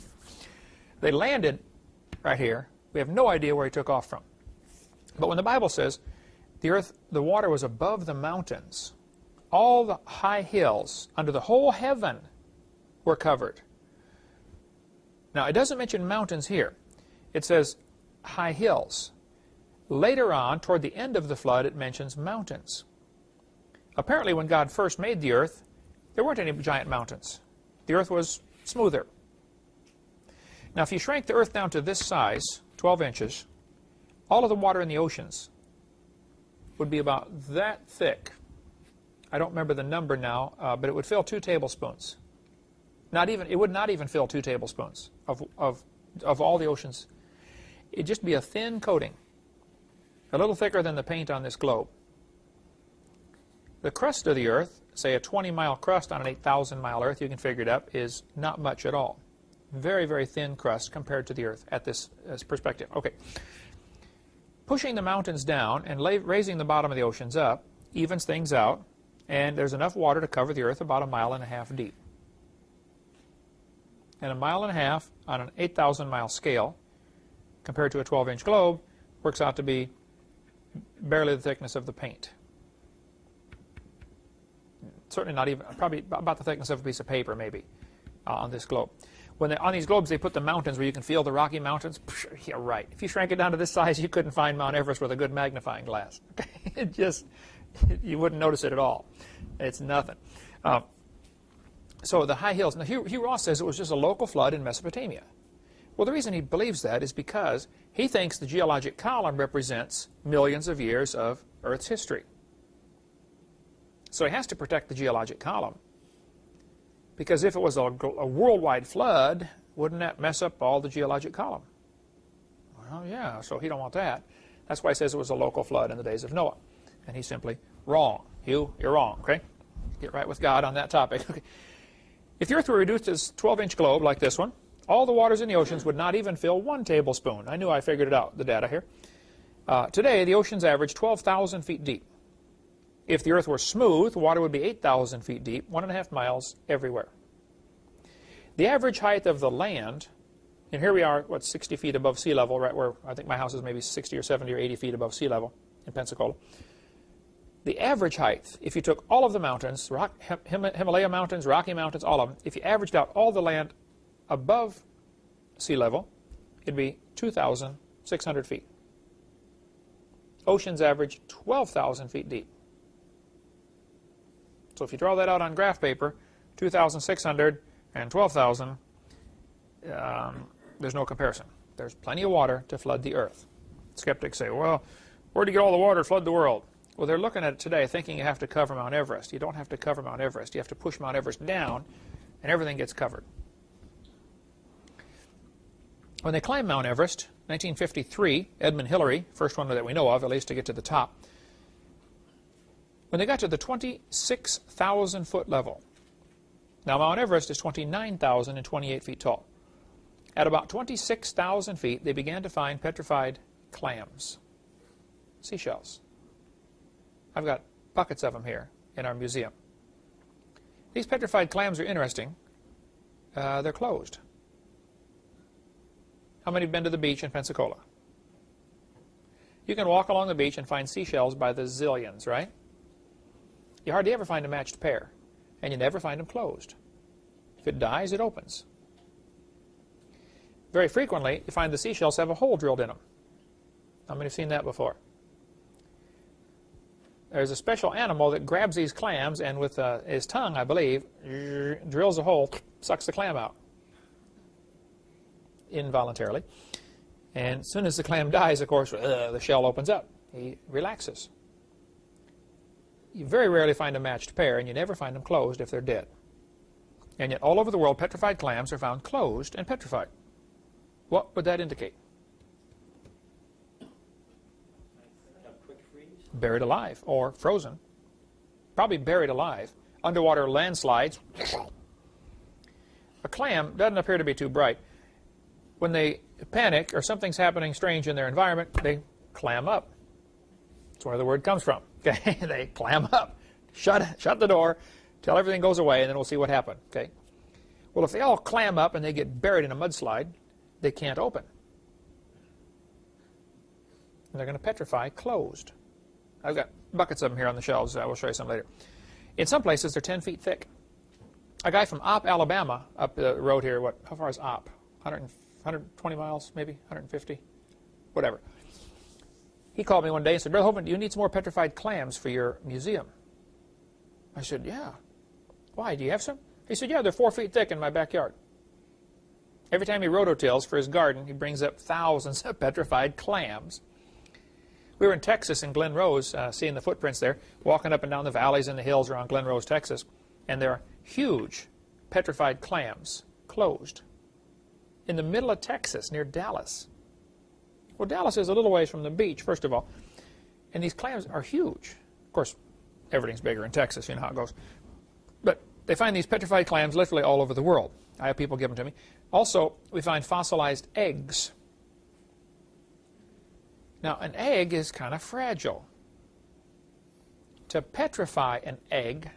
They landed right here. We have no idea where he took off from. But when the Bible says the earth, the water was above the mountains, all the high hills under the whole heaven were covered. Now, it doesn't mention mountains here. It says high hills. Later on, toward the end of the flood, it mentions mountains. Apparently, when God first made the earth, there weren't any giant mountains. The earth was smoother. Now, if you shrank the earth down to this size, 12 inches, all of the water in the oceans would be about that thick. I don't remember the number now, but it would fill 2 tablespoons. It would not even fill 2 tablespoons of all the oceans. It'd just be a thin coating, a little thicker than the paint on this globe. The crust of the earth, say a 20-mile crust on an 8,000-mile earth, you can figure it up, is not much at all. Very, very thin crust compared to the earth at this perspective. Okay. Pushing the mountains down and raising the bottom of the oceans up evens things out, and there's enough water to cover the earth about 1.5 miles deep. And 1.5 miles on an 8,000-mile scale, compared to a 12-inch globe, works out to be barely the thickness of the paint. Certainly not even, probably about the thickness of a piece of paper, maybe, on this globe. On these globes, they put the mountains where you can feel the Rocky Mountains. Yeah, right. If you shrank it down to this size, you couldn't find Mount Everest with a good magnifying glass. It just, you wouldn't notice it at all. It's nothing. So the high hills. Now, Hugh Ross says it was just a local flood in Mesopotamia. Well, the reason he believes that is because he thinks the geologic column represents millions of years of Earth's history. So he has to protect the geologic column. Because if it was a worldwide flood, wouldn't that mess up all the geologic column? Well, yeah, so he don't want that. That's why he says it was a local flood in the days of Noah. And he's simply wrong. Hugh, you're wrong, okay? Get right with God on that topic. Okay. If the earth were reduced to this 12-inch globe like this one, all the waters in the oceans would not even fill 1 tablespoon. I knew I figured it out, the data here. Today, the oceans average 12,000 feet deep. If the earth were smooth, water would be 8,000 feet deep, 1.5 miles everywhere. The average height of the land, and here we are, 60 feet above sea level, right where I think my house is maybe 60 or 70 or 80 feet above sea level in Pensacola. The average height, if you took all of the mountains, Himalaya mountains, Rocky mountains, all of them, if you averaged out all the land above sea level, it'd be 2,600 feet. Oceans average 12,000 feet deep. So if you draw that out on graph paper, 2,600 and 12,000, there's no comparison. There's plenty of water to flood the earth. Skeptics say, well, where do you get all the water to flood the world? Well, they're looking at it today thinking you have to cover Mount Everest. You don't have to cover Mount Everest. You have to push Mount Everest down, and everything gets covered. When they climbed Mount Everest, 1953, Edmund Hillary, first one that we know of, at least to get to the top, when they got to the 26,000-foot level, now Mount Everest is 29,028 feet tall. At about 26,000 feet, they began to find petrified clams, seashells. I've got buckets of them here in our museum. These petrified clams are interesting. They're closed. How many have been to the beach in Pensacola? You can walk along the beach and find seashells by the zillions, right? You hardly ever find a matched pair, and you never find them closed. If it dies, it opens. very frequently you find the seashells have a hole drilled in them. How many have seen that before? There's a special animal that grabs these clams and with his tongue, I believe, drills a hole, sucks the clam out involuntarily. And as soon as the clam dies, of course, the shell opens up. He relaxes. You very rarely find a matched pair, and you never find them closed if they're dead. And yet all over the world, petrified clams are found closed and petrified. What would that indicate? Buried alive or frozen. Probably buried alive. Underwater landslides. A clam doesn't appear to be too bright. When they panic or something's happening strange in their environment, they clam up. That's where the word comes from. Okay, they clam up. Shut the door till everything goes away, and then we'll see what happened. Okay. Well, if they all clam up and they get buried in a mudslide, they can't open. And they're going to petrify closed. I've got buckets of them here on the shelves. I will show you some later. In some places, they're 10 feet thick. A guy from Opp, Alabama, up the road here, how far is Opp? 120 miles, maybe, 150, whatever. He called me one day and said, Brother Hovind, do you need some more petrified clams for your museum? I said, yeah. Why, do you have some? He said, yeah, they're 4 feet thick in my backyard. Every time he rototills for his garden, he brings up thousands of petrified clams. We were in Texas, in Glen Rose, seeing the footprints there, walking up and down the valleys and the hills around Glen Rose, Texas, and there are huge petrified clams closed in the middle of Texas near Dallas. Well, Dallas is a little ways from the beach, first of all, and these clams are huge. Of course, everything's bigger in Texas, you know how it goes. But they find these petrified clams literally all over the world. I have people give them to me. Also, we find fossilized eggs. Now, an egg is kind of fragile. To petrify an egg,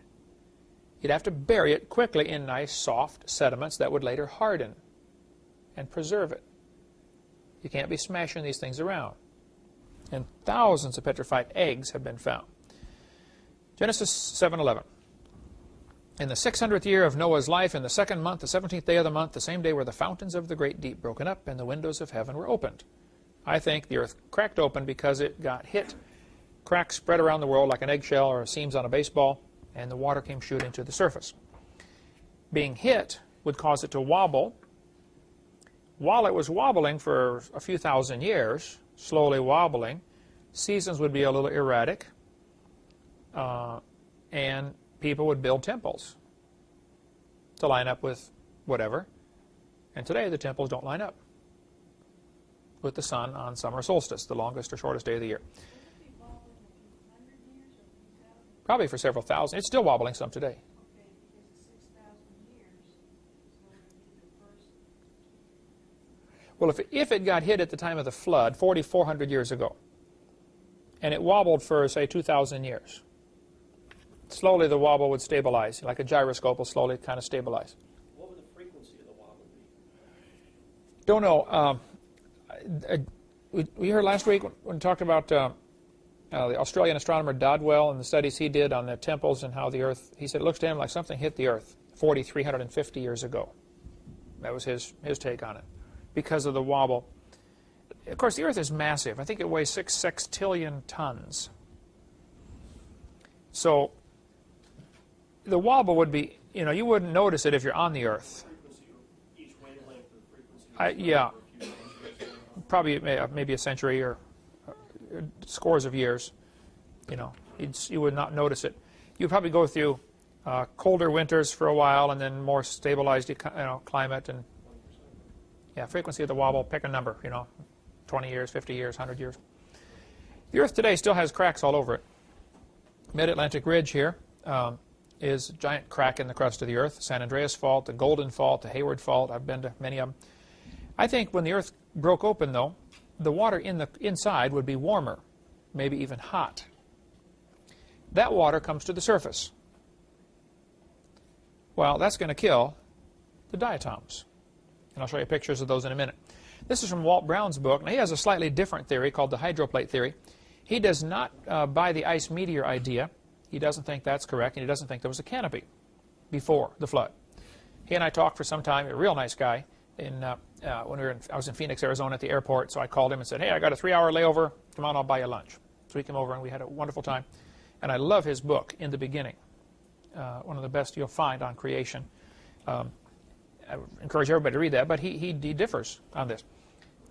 you'd have to bury it quickly in nice, soft sediments that would later harden and preserve it. You can't be smashing these things around. And thousands of petrified eggs have been found. Genesis 7:11. In the 600th year of Noah's life, in the second month, the 17th day of the month, the same day were the fountains of the great deep broken up, and the windows of heaven were opened. I think the earth cracked open because it got hit. Cracks spread around the world like an eggshell or seams on a baseball, and the water came shooting to the surface. Being hit would cause it to wobble. While it was wobbling for a few thousand years, slowly wobbling, seasons would be a little erratic, and people would build temples to line up with whatever. And today the temples don't line up with the sun on summer solstice, the longest or shortest day of the year. Probably for several thousand. It's still wobbling some today. Well, if it got hit at the time of the flood, 4,400 years ago, and it wobbled for, say, 2,000 years, slowly the wobble would stabilize, like a gyroscope will slowly kind of stabilize. What would the frequency of the wobble be? Don't know. We heard last week when we talked about the Australian astronomer Dodwell and the studies he did on the temples and how the Earth, he said it looks to him like something hit the Earth 4,350 years ago. That was his take on it, because of the wobble. Of course, the Earth is massive. I think it weighs 6 sextillion tons. So the wobble would be, you wouldn't notice it if you're on the Earth. Each wavelength of the frequency? Yeah. Probably maybe a century or scores of years. You would not notice it. You'd probably go through colder winters for a while and then more stabilized climate. And yeah, frequency of the wobble, pick a number, 20 years, 50 years, 100 years. The Earth today still has cracks all over it. Mid-Atlantic Ridge here is a giant crack in the crust of the Earth. San Andreas Fault, the Golden Fault, the Hayward Fault. I've been to many of them. I think when the Earth broke open, though, the water inside would be warmer, maybe even hot. That water comes to the surface. Well, that's going to kill the diatoms. And I'll show you pictures of those in a minute. This is from Walt Brown's book. Now, he has a slightly different theory called the hydroplate theory. He does not buy the ice meteor idea. He doesn't think that's correct, and he doesn't think there was a canopy before the flood. He and I talked for some time, a real nice guy, in when I was in Phoenix, Arizona at the airport, so I called him and said, hey, I got a 3-hour layover. Come on, I'll buy you lunch. So he came over and we had a wonderful time. And I love his book, In the Beginning, one of the best you'll find on creation. I would encourage everybody to read that, but he differs on this.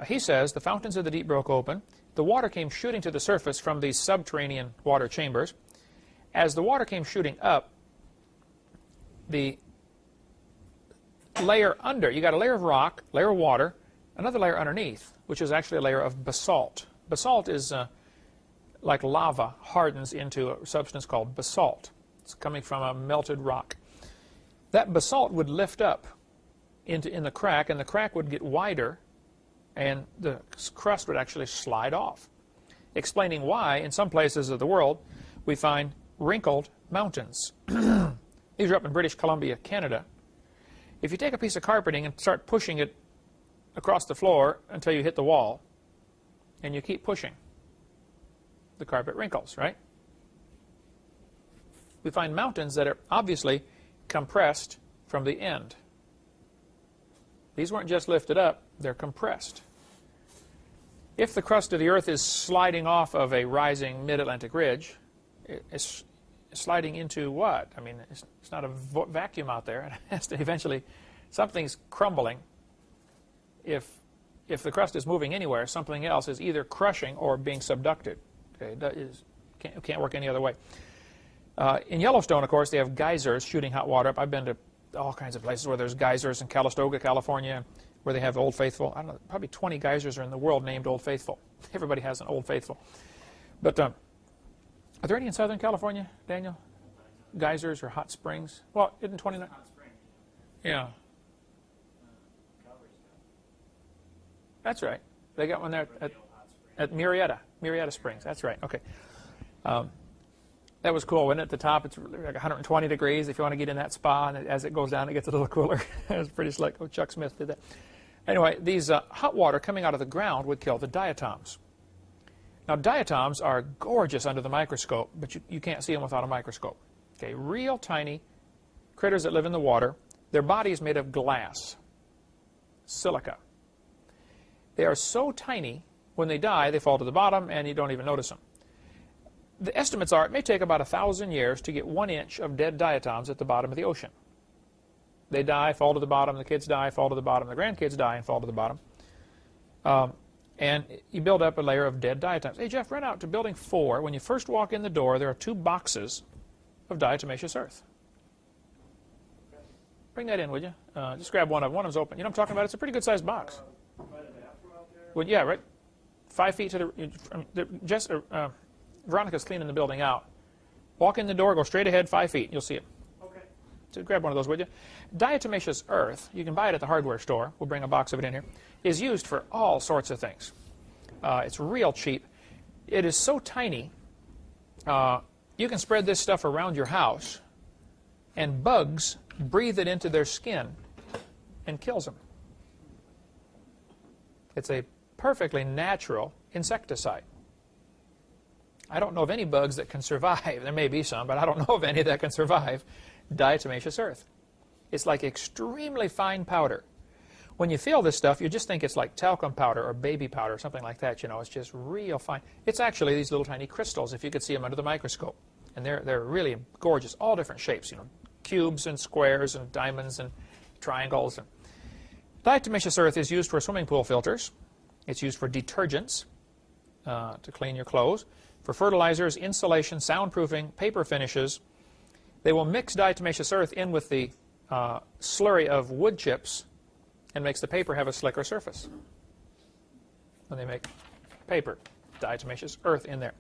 He says, the fountains of the deep broke open. The water came shooting to the surface from these subterranean water chambers. As the water came shooting up, the layer under, you got a layer of rock, layer of water, another layer underneath, which is actually a layer of basalt. Basalt is like lava, hardens into a substance called basalt. It's coming from a melted rock. That basalt would lift up in the crack, and the crack would get wider, and the crust would actually slide off, explaining why in some places of the world we find wrinkled mountains. These are up in British Columbia, Canada. If you take a piece of carpeting and start pushing it across the floor until you hit the wall, and you keep pushing, the carpet wrinkles, right? We find mountains that are obviously compressed from the end. These weren't just lifted up, they're compressed. If the crust of the earth is sliding off of a rising mid-Atlantic ridge, it's sliding into what? I mean, it's not a vacuum out there. It has to eventually, something's crumbling. If the crust is moving anywhere, something else is either crushing or being subducted. Okay, it can't work any other way. In Yellowstone, of course, they have geysers shooting hot water up. I've been to all kinds of places where there's geysers in Calistoga, California, where they have Old Faithful. I don't know, probably 20 geysers are in the world named Old Faithful. Everybody has an Old Faithful. But are there any in Southern California, Daniel? Geysers or hot springs? Well, isn't 29? Hot spring. Yeah. That's right. They got one there at Murrieta Springs. That's right. Okay. That was cool. When at the top, it's like 120 degrees if you want to get in that spa, and as it goes down, it gets a little cooler. It was pretty slick. Oh, Chuck Smith did that. Anyway, these hot water coming out of the ground would kill the diatoms. Now, diatoms are gorgeous under the microscope, but you can't see them without a microscope. Okay, real tiny critters that live in the water. Their body is made of glass, silica. They are so tiny, when they die, they fall to the bottom, and you don't even notice them. The estimates are it may take about 1,000 years to get 1 inch of dead diatoms at the bottom of the ocean. They die, fall to the bottom, the kids die, fall to the bottom, the grandkids die and fall to the bottom. And you build up a layer of dead diatoms. Hey, Jeff, run out to building 4. When you first walk in the door, there are 2 boxes of diatomaceous earth. Bring that in, would you? Just grab one of them. One of them's open. You know what I'm talking about? It's a pretty good-sized box. By the bathroom out there? Well, yeah, right. 5 feet to the... Veronica's cleaning the building out. Walk in the door, go straight ahead 5 feet. You'll see it. Okay. So grab one of those, would you? Diatomaceous earth, you can buy it at the hardware store. We'll bring a box of it in here. Is used for all sorts of things. It's real cheap. It is so tiny, you can spread this stuff around your house, and bugs breathe it into their skin and kills them. It's a perfectly natural insecticide. I don't know of any bugs that can survive. There may be some, but I don't know of any that can survive diatomaceous earth. It's like extremely fine powder. When you feel this stuff, you just think it's like talcum powder or baby powder or something like that. You know, it's just real fine. It's actually these little tiny crystals, if you could see them under the microscope. And they're really gorgeous, all different shapes, you know, cubes and squares and diamonds and triangles. And diatomaceous earth is used for swimming pool filters. It's used for detergents to clean your clothes. For fertilizers, insulation, soundproofing, paper finishes. They will mix diatomaceous earth in with the slurry of wood chips and makes the paper have a slicker surface. When they make paper, diatomaceous earth in there.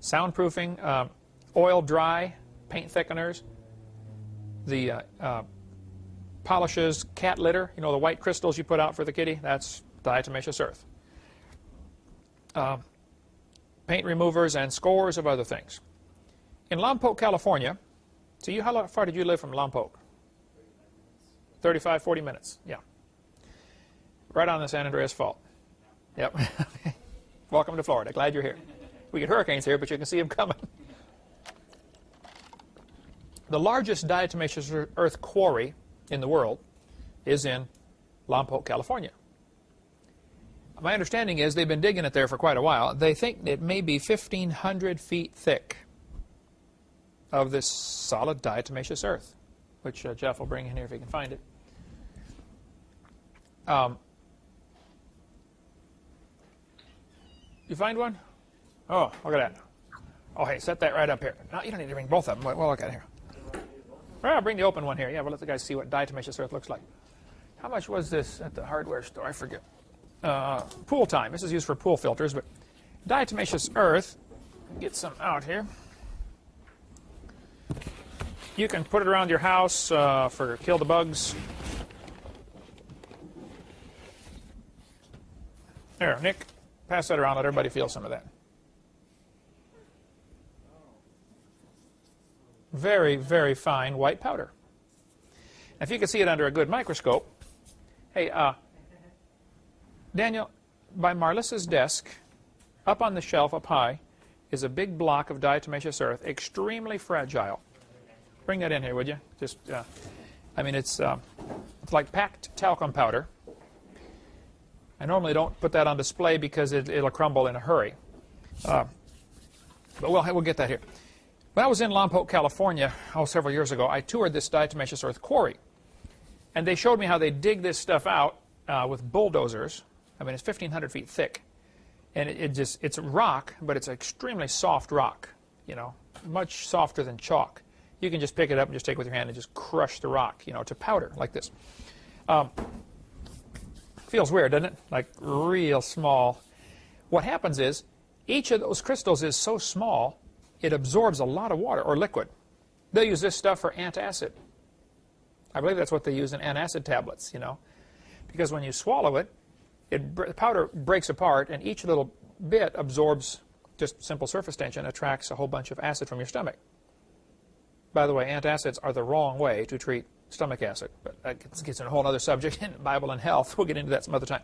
Soundproofing, oil dry, paint thickeners, the polishes, cat litter, you know, the white crystals you put out for the kitty, that's diatomaceous earth. Paint removers, and scores of other things. In Lompoc, California, so how far did you live from Lompoc? 35, 40 minutes, yeah. Right on the San Andreas Fault. Yep. Welcome to Florida. Glad you're here. We get hurricanes here, but you can see them coming. The largest diatomaceous earth quarry in the world is in Lompoc, California. my understanding is they've been digging it there for quite a while. They think it may be 1,500 feet thick of this solid diatomaceous earth, which Jeff will bring in here if he can find it. You find one? Oh, look at that. Oh, hey, set that right up here. No, you don't need to bring both of them. We'll look at it here. Well, I'll bring the open one here. Yeah, we'll let the guys see what diatomaceous earth looks like. How much was this at the hardware store? I forget. Pool time. This is used for pool filters, but diatomaceous earth, get some out here. You can put it around your house for kill the bugs. There, Nick, pass that around. Let everybody feel some of that. Very, very fine white powder. If you can see it under a good microscope. Hey, Daniel, by Marlissa's desk, up on the shelf up high, is a big block of diatomaceous earth, extremely fragile. Bring that in here, would you? Just, I mean, it's like packed talcum powder. I normally don't put that on display because it'll crumble in a hurry. But we'll get that here. When I was in Lompoc, California, several years ago, I toured this diatomaceous earth quarry. And they showed me how they dig this stuff out with bulldozers. I mean, it's 1,500 feet thick. And it's rock, but it's extremely soft rock, you know, much softer than chalk. You can just pick it up and just take it with your hand and just crush the rock, you know, to powder like this. Feels weird, doesn't it? Like real small. What happens is each of those crystals is so small, it absorbs a lot of water or liquid. They'll use this stuff for antacid. I believe that's what they use in antacid tablets, you know, because when you swallow it, the powder breaks apart, and each little bit absorbs just simple surface tension, attracts a whole bunch of acid from your stomach. By the way, antacids are the wrong way to treat stomach acid, but that gets in a whole other subject in Bible and health. We'll get into that some other time.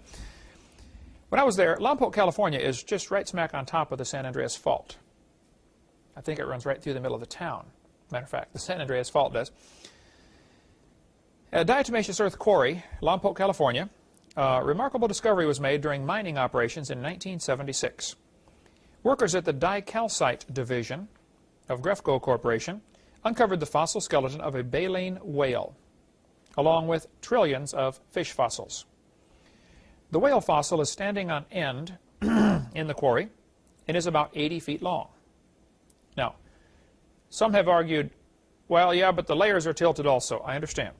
When I was there, Lompoc, California is just right smack on top of the San Andreas Fault. I think it runs right through the middle of the town. Matter of fact, the San Andreas Fault does. At diatomaceous earth quarry, Lompoc, California, a remarkable discovery was made during mining operations in 1976. Workers at the Dicalcite Division of Grefco Corporation uncovered the fossil skeleton of a baleen whale, along with trillions of fish fossils. The whale fossil is standing on end in the quarry and is about 80 feet long. Now, some have argued, well, yeah, but the layers are tilted also. I understand.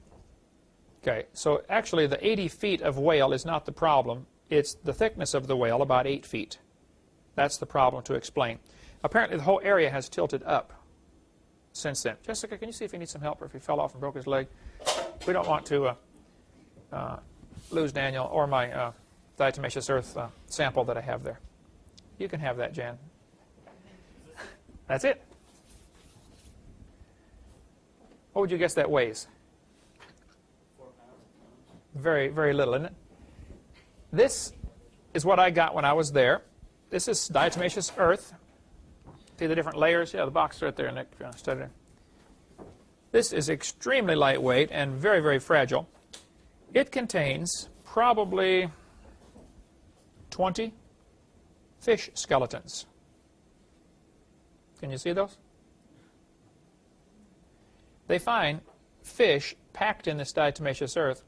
Okay, so actually the 80 feet of whale is not the problem. It's the thickness of the whale, about 8 feet. That's the problem to explain. Apparently the whole area has tilted up since then. Jessica, can you see if he needs some help or if he fell off and broke his leg? We don't want to lose Daniel or my diatomaceous earth sample that I have there. You can have that, Jan. That's it. What would you guess that weighs? 4 pounds. Very, very little, isn't it? This is what I got when I was there. This is diatomaceous earth. See the different layers? Yeah, the box right there, Nick, if you want to study it. This is extremely lightweight and very, very fragile. It contains probably 20 fish skeletons. Can you see those? They find fish packed in this diatomaceous earth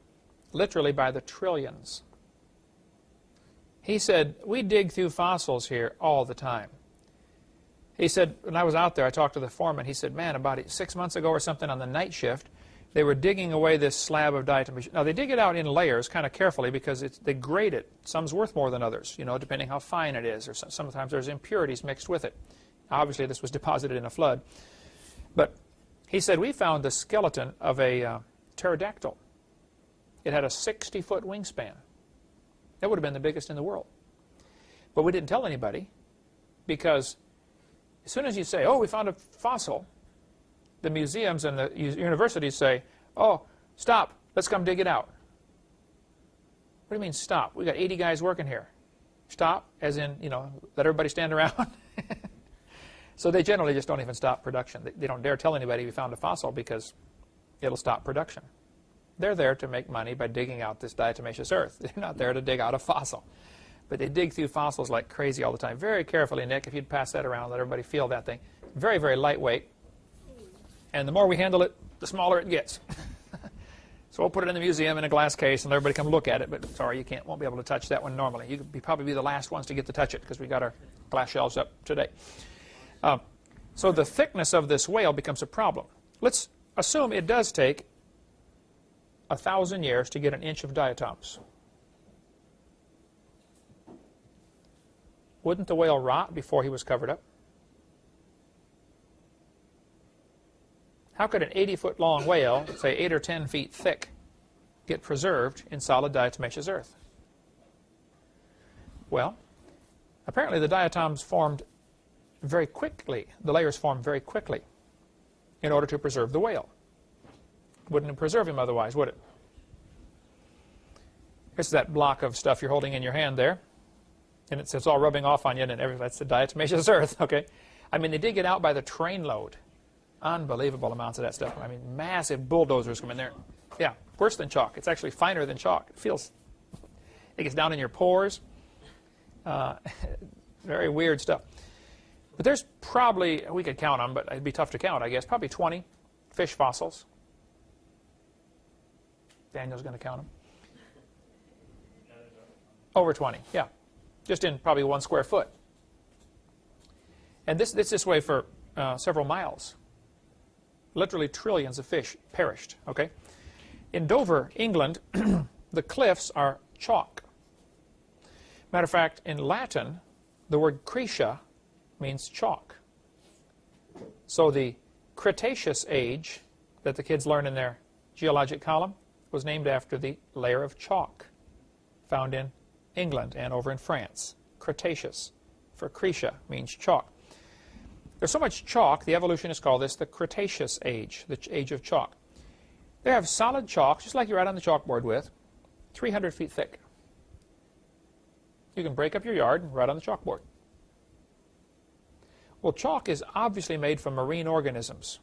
literally by the trillions. He said, we dig through fossils here all the time. He said, when I was out there, I talked to the foreman. He said, man, about 6 months ago or something on the night shift, they were digging away this slab of diatomaceous. Now, they dig it out in layers kind of carefully because they grade it. Some's worth more than others, you know, depending how fine it is. Or sometimes there's impurities mixed with it. Obviously, this was deposited in a flood. But he said, we found the skeleton of a pterodactyl. It had a 60-foot wingspan. That would have been the biggest in the world. But we didn't tell anybody because as soon as you say, oh, we found a fossil, the museums and the universities say, oh, stop, let's come dig it out. What do you mean stop? We've got 80 guys working here. Stop, as in, you know, let everybody stand around. So they generally just don't even stop production. They don't dare tell anybody we found a fossil because it'll stop production. They're there to make money by digging out this diatomaceous earth. They're not there to dig out a fossil. But they dig through fossils like crazy all the time. Very carefully, Nick, if you'd pass that around, let everybody feel that thing. Very, very lightweight. And the more we handle it, the smaller it gets. So we'll put it in the museum in a glass case and let everybody come look at it. But sorry, you won't be able to touch that one normally. You could probably be the last ones to get to touch it because we got our glass shelves up today. So the thickness of this whale becomes a problem. Let's assume it does take 1,000 years to get an inch of diatoms. Wouldn't the whale rot before he was covered up? How could an 80-foot long whale, say 8 or 10 feet thick, get preserved in solid diatomaceous earth? Well, apparently the diatoms formed very quickly. The layers formed very quickly in order to preserve the whale. Wouldn't preserve him otherwise, would it? It's that block of stuff you're holding in your hand there. And it's all rubbing off on you, and that's the diatomaceous earth, okay? I mean, they dig it out by the trainload. Unbelievable amounts of that stuff. I mean, massive bulldozers come in there. Yeah, worse than chalk. It's actually finer than chalk. It gets down in your pores. Very weird stuff. But there's probably, we could count them, but it'd be tough to count, I guess, probably 20 fish fossils. Daniel's going to count them. Over 20, yeah. Just in probably 1 square foot. And this way for several miles. Literally trillions of fish perished, okay? In Dover, England, the cliffs are chalk. Matter of fact, in Latin, the word Cretia means chalk. So the Cretaceous age that the kids learn in their geologic column was named after the layer of chalk found in England and over in France. Cretaceous for Cretia means chalk. There's so much chalk, the evolutionists call this the Cretaceous age, the age of chalk. They have solid chalk, just like you write on the chalkboard with, 300 feet thick. You can break up your yard and write on the chalkboard. Well, chalk is obviously made from marine organisms.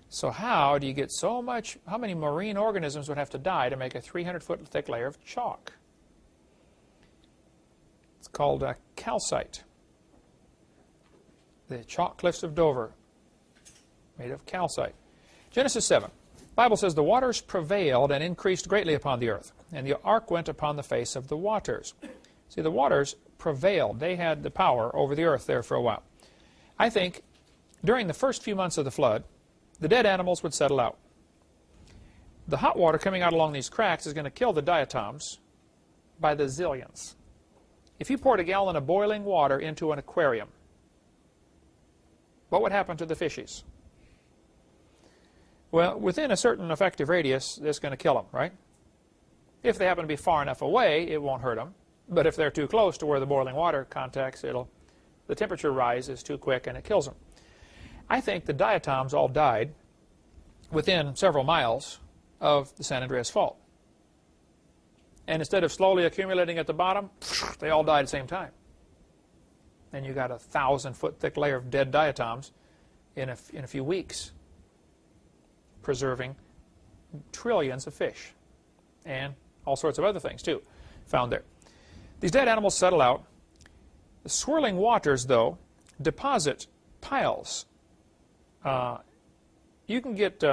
So how do you get so much, how many marine organisms would have to die to make a 300-foot thick layer of chalk? It's called calcite. The chalk cliffs of Dover, made of calcite. Genesis 7. The Bible says, the waters prevailed and increased greatly upon the earth, and the ark went upon the face of the waters. See, the waters prevailed. They had the power over the earth there for a while. I think during the first few months of the flood, the dead animals would settle out. The hot water coming out along these cracks is going to kill the diatoms by the zillions. If you poured a gallon of boiling water into an aquarium, what would happen to the fishies? Well, within a certain effective radius, it's going to kill them, right? If they happen to be far enough away, it won't hurt them. But if they're too close to where the boiling water contacts, the temperature rise is too quick and it kills them. I think the diatoms all died within several miles of the San Andreas Fault. And instead of slowly accumulating at the bottom, they all died at the same time. And you got a 1,000-foot thick layer of dead diatoms in a few weeks, preserving trillions of fish and all sorts of other things too found there. These dead animals settle out. The swirling waters, though, deposit piles. You can get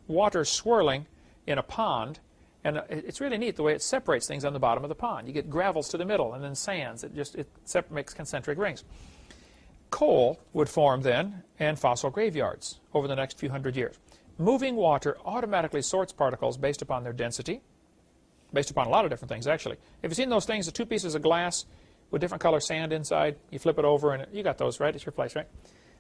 water swirling in a pond, and it's really neat the way it separates things on the bottom of the pond. You get gravels to the middle and then sands. It makes concentric rings. Coal would form then, and fossil graveyards over the next few hundred years. Moving water automatically sorts particles based upon their density, based upon a lot of different things, actually. Have you seen those things, the 2 pieces of glass with different color sand inside? You flip it over, and you got those, right? It's your place, right?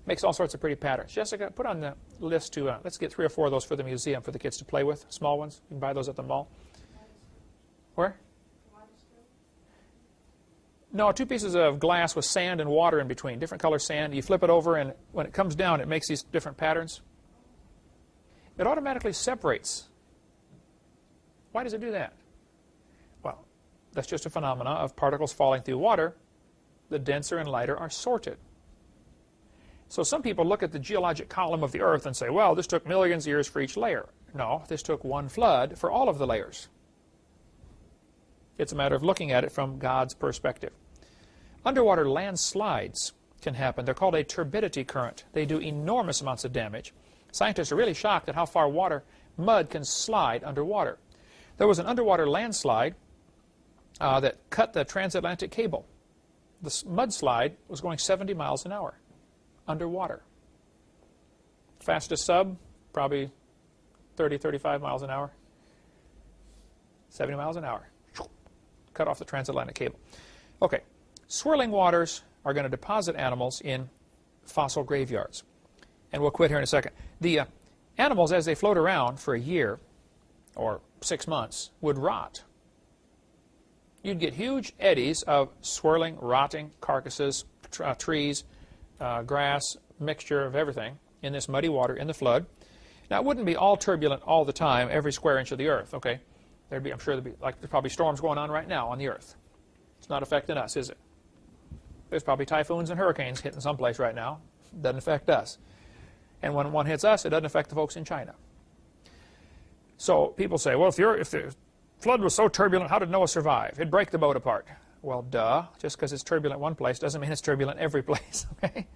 Makes all sorts of pretty patterns. Jessica, put on the list to, let's get 3 or 4 of those for the museum for the kids to play with, small ones. You can buy those at the mall. Where? No, 2 pieces of glass with sand and water in between, different color sand. You flip it over, and when it comes down, it makes these different patterns. It automatically separates. Why does it do that? Well, that's just a phenomena of particles falling through water. The denser and lighter are sorted. So some people look at the geologic column of the earth and say, well, this took millions of years for each layer. No, this took 1 flood for all of the layers. It's a matter of looking at it from God's perspective. Underwater landslides can happen. They're called a turbidity current. They do enormous amounts of damage. Scientists are really shocked at how far mud can slide underwater. There was an underwater landslide that cut the transatlantic cable. The mudslide was going 70 miles an hour underwater. Fastest sub, probably 30, 35 miles an hour. 70 miles an hour. Cut off the transatlantic cable. Okay, swirling waters are going to deposit animals in fossil graveyards. And we'll quit here in a second. The animals, as they float around for a year or 6 months, would rot. You'd get huge eddies of swirling, rotting carcasses, trees, grass, mixture of everything in this muddy water in the flood. Now, it wouldn't be all turbulent all the time, every square inch of the earth, okay? I'm sure there's probably storms going on right now on the earth. It's not affecting us, is it? There's probably typhoons and hurricanes hitting someplace right now. It doesn't affect us. And when one hits us, it doesn't affect the folks in China. So people say, well, if the flood was so turbulent, how did Noah survive? It'd break the boat apart. Well, duh. Just because it's turbulent one place doesn't mean it's turbulent every place, okay?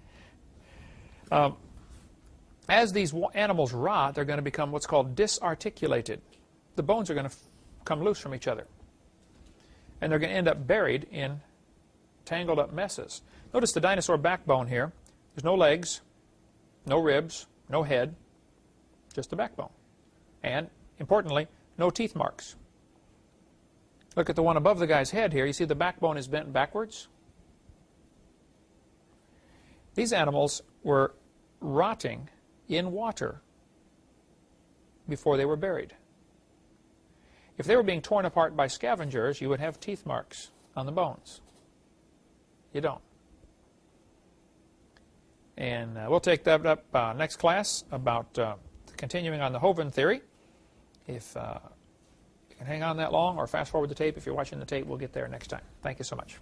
As these animals rot, they're going to become what's called disarticulated. The bones are going to come loose from each other. And they're going to end up buried in tangled up messes. Notice the dinosaur backbone here. There's no legs, no ribs, no head, just the backbone. And, importantly, no teeth marks. Look at the one above the guy's head here. You see the backbone is bent backwards? These animals were rotting in water before they were buried. If they were being torn apart by scavengers, you would have teeth marks on the bones. You don't. And we'll take that up next class about continuing on the hovind theory. If you can hang on that long or fast forward the tape, if you're watching the tape, we'll get there next time. Thank you so much.